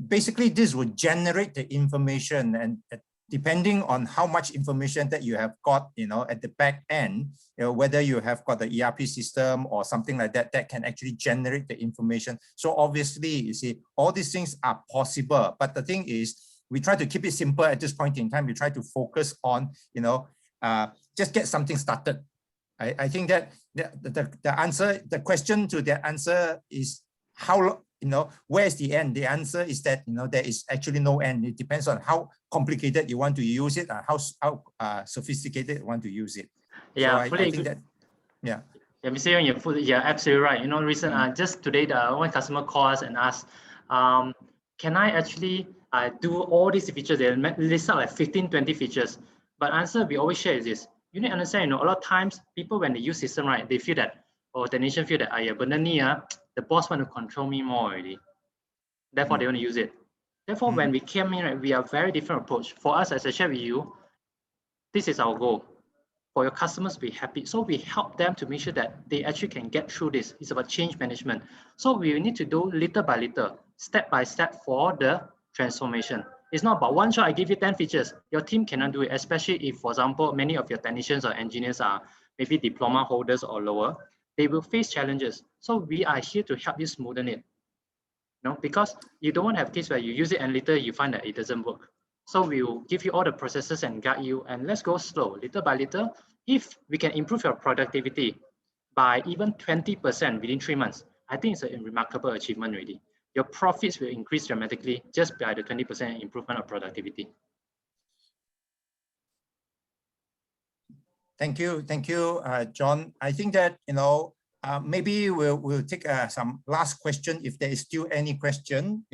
Basically, this would generate the information, and depending on how much information that you have got, at the back end, whether you have got the ERP system or something like that, that can actually generate the information. So obviously, you see, all these things are possible. But the thing is, we try to keep it simple at this point in time. We try to focus on, just get something started. I think that the answer, the question to the answer is how, where's the end? The answer is that, there is actually no end. It depends on how complicated you want to use it, and how sophisticated you want to use it. Yeah, so I think that, yeah. Yeah, Mr. Young, you're absolutely right. Just today, one customer called us and asked, can I actually do all these features? They list out like 15, 20 features. But answer we always share is this: you need to understand, a lot of times people when they use system, right, they feel that, or the nation feel that, the boss want to control me more already. Therefore, they want to use it. Therefore, when we came in, right, we are very different approach. For us, as I shared with you, this is our goal. for your customers to be happy. So we help them to make sure that they actually can get through this. It's about change management. So we need to do little by little, step by step for the transformation. It's not about one shot, I give you 10 features. Your team cannot do it, especially if, for example, many of your technicians or engineers are maybe diploma holders or lower. They will face challenges. So we are here to help you smoothen it. Because you don't want to have case where you use it and later you find that it doesn't work. So we will give you all the processes and guide you, and let's go slow, little by little. If we can improve your productivity by even 20% within 3 months, I think it's a remarkable achievement already. Your profits will increase dramatically just by the 20% improvement of productivity. Thank you, John. I think that maybe we'll take some last question if there is still any question.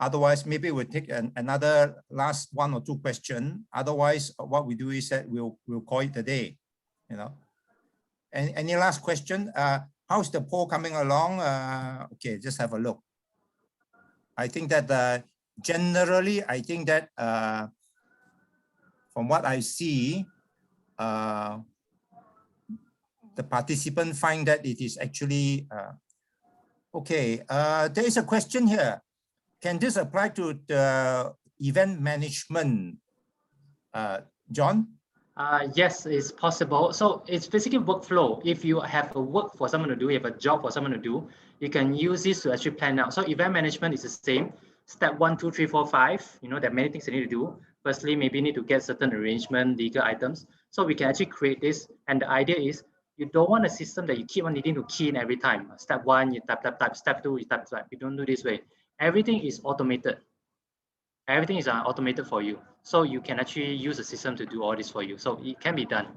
Otherwise, maybe we'll take another last 1 or 2 questions. Otherwise, what we do is that we'll call it a day. Any last question? How's the poll coming along? Okay, just have a look. I think that generally, I think that from what I see, the participants find that it is actually okay. There is a question here. Can this apply to the event management, John? Yes, it's possible. So it's basically workflow. If you have a work for someone to do, you have a job for someone to do, you can use this to actually plan out. So event management is the same. Step 1, 2, 3, 4, 5. There are many things you need to do. Firstly, maybe you need to get certain arrangement, legal items. So we can actually create this. And the idea is you don't want a system that you keep on needing to key in every time. Step 1, you type. Step 2, you type. You don't do this way. Everything is automated. Everything is automated for you. So you can actually use the system to do all this for you. So it can be done.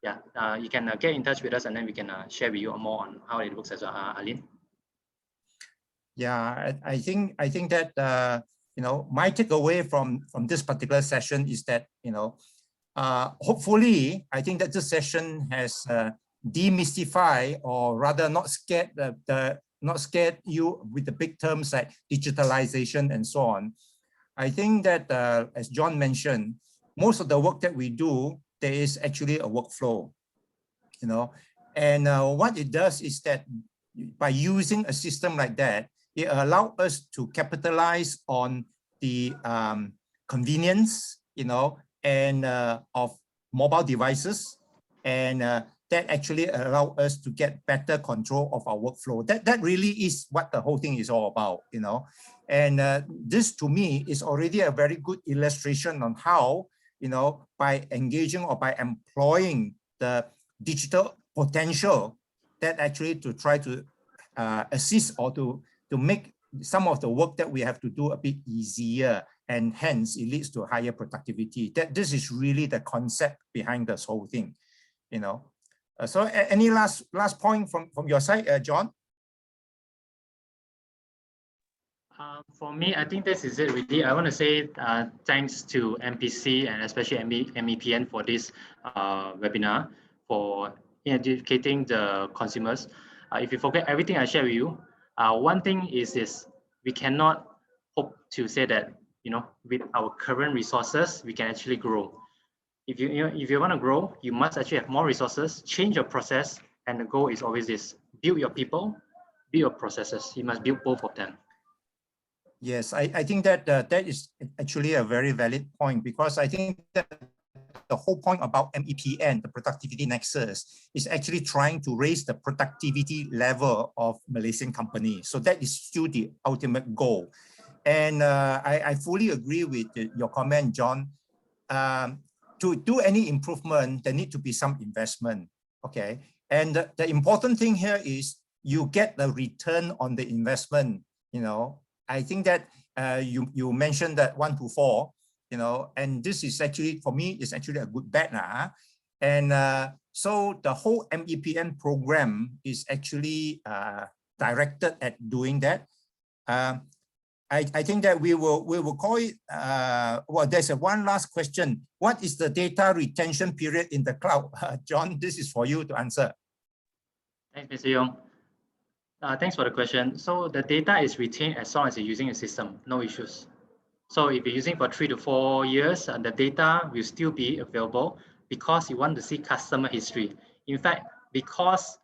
Yeah, you can get in touch with us and then we can share with you more on how it works as well, Aline. Yeah, I think that my takeaway from this particular session is that hopefully I think that this session has demystified, or rather not scared you with the big terms like digitalization and so on. I think that as John mentioned, most of the work that we do, there is actually a workflow, and what it does is that by using a system like that, it allows us to capitalize on the convenience, and of mobile devices, and that actually allow us to get better control of our workflow. That really is what the whole thing is all about, And this to me is already a very good illustration on how, by engaging or by employing the digital potential, that actually to try to assist or to make some of the work that we have to do a bit easier, and hence it leads to higher productivity. This is really the concept behind this whole thing, So any last point from your side, John? For me, I think this is it really. I want to say thanks to MPC and especially MEPN for this webinar, for educating the consumers. If you forget everything I share with you, one thing is we cannot hope to say that with our current resources we can actually grow. If you want to grow, you must actually have more resources, change your process, and the goal is always this: build your people, build your processes. You must build both of them. Yes, I think that that is actually a very valid point, because I think that the whole point about MEPN, the productivity nexus, is actually trying to raise the productivity level of Malaysian companies. So that is still the ultimate goal. And I fully agree with your comment, John. To do any improvement, there need to be some investment, okay? And the important thing here is you get the return on the investment, I think that you mentioned that 1 to 4, and this is actually, for me, is actually a good bet. And so the whole MEPN program is actually directed at doing that. I think that we will call it, well, there's one last question. What is the data retention period in the cloud? John, this is for you to answer. Thanks, Mr. Yong. Thanks for the question. So the data is retained as long as you're using a system, no issues. So if you're using for 3 to 4 years, the data will still be available. because you want to see customer history. In fact, because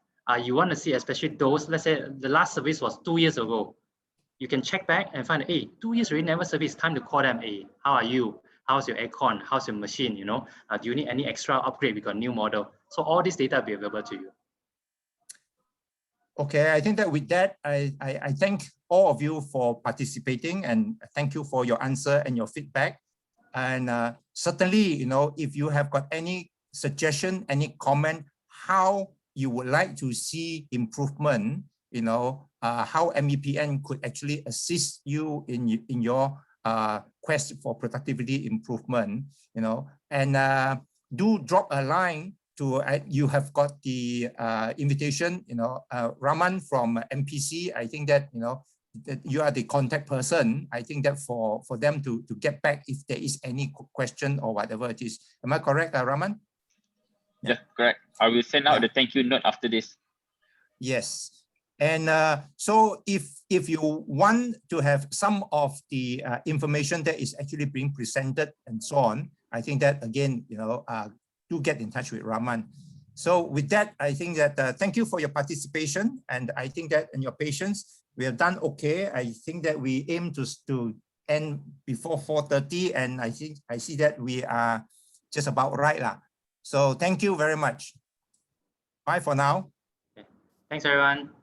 you want to see, especially those, let's say the last service was 2 years ago. You can check back and find, hey, 2 years already never service. Time to call them. Hey, how are you? How's your aircon? How's your machine? You know, do you need any extra upgrade? We got new model. So all this data will be available to you. Okay, I think that with that, I thank all of you for participating, and thank you for your answer and your feedback. And certainly, you know, if you have got any suggestion, any comment, how you would like to see improvement, you know, how MEPN could actually assist you in your quest for productivity improvement, you know, and do drop a line to, you have got the invitation, you know, Raman from MPC. I think that, you know, that you are the contact person. I think that for them to get back if there is any question or whatever it is. Am I correct, Raman? Yeah, correct. I will send out the thank you note after this. Yes. And so if you want to have some of the information that is actually being presented and so on, I think that again, you know, do get in touch with Raman. So with that, I think that thank you for your participation, and I think that and your patience, we have done okay. I think that we aim to end before 4:30, and I see that we are just about right lah. So thank you very much. Bye for now. Okay. Thanks everyone.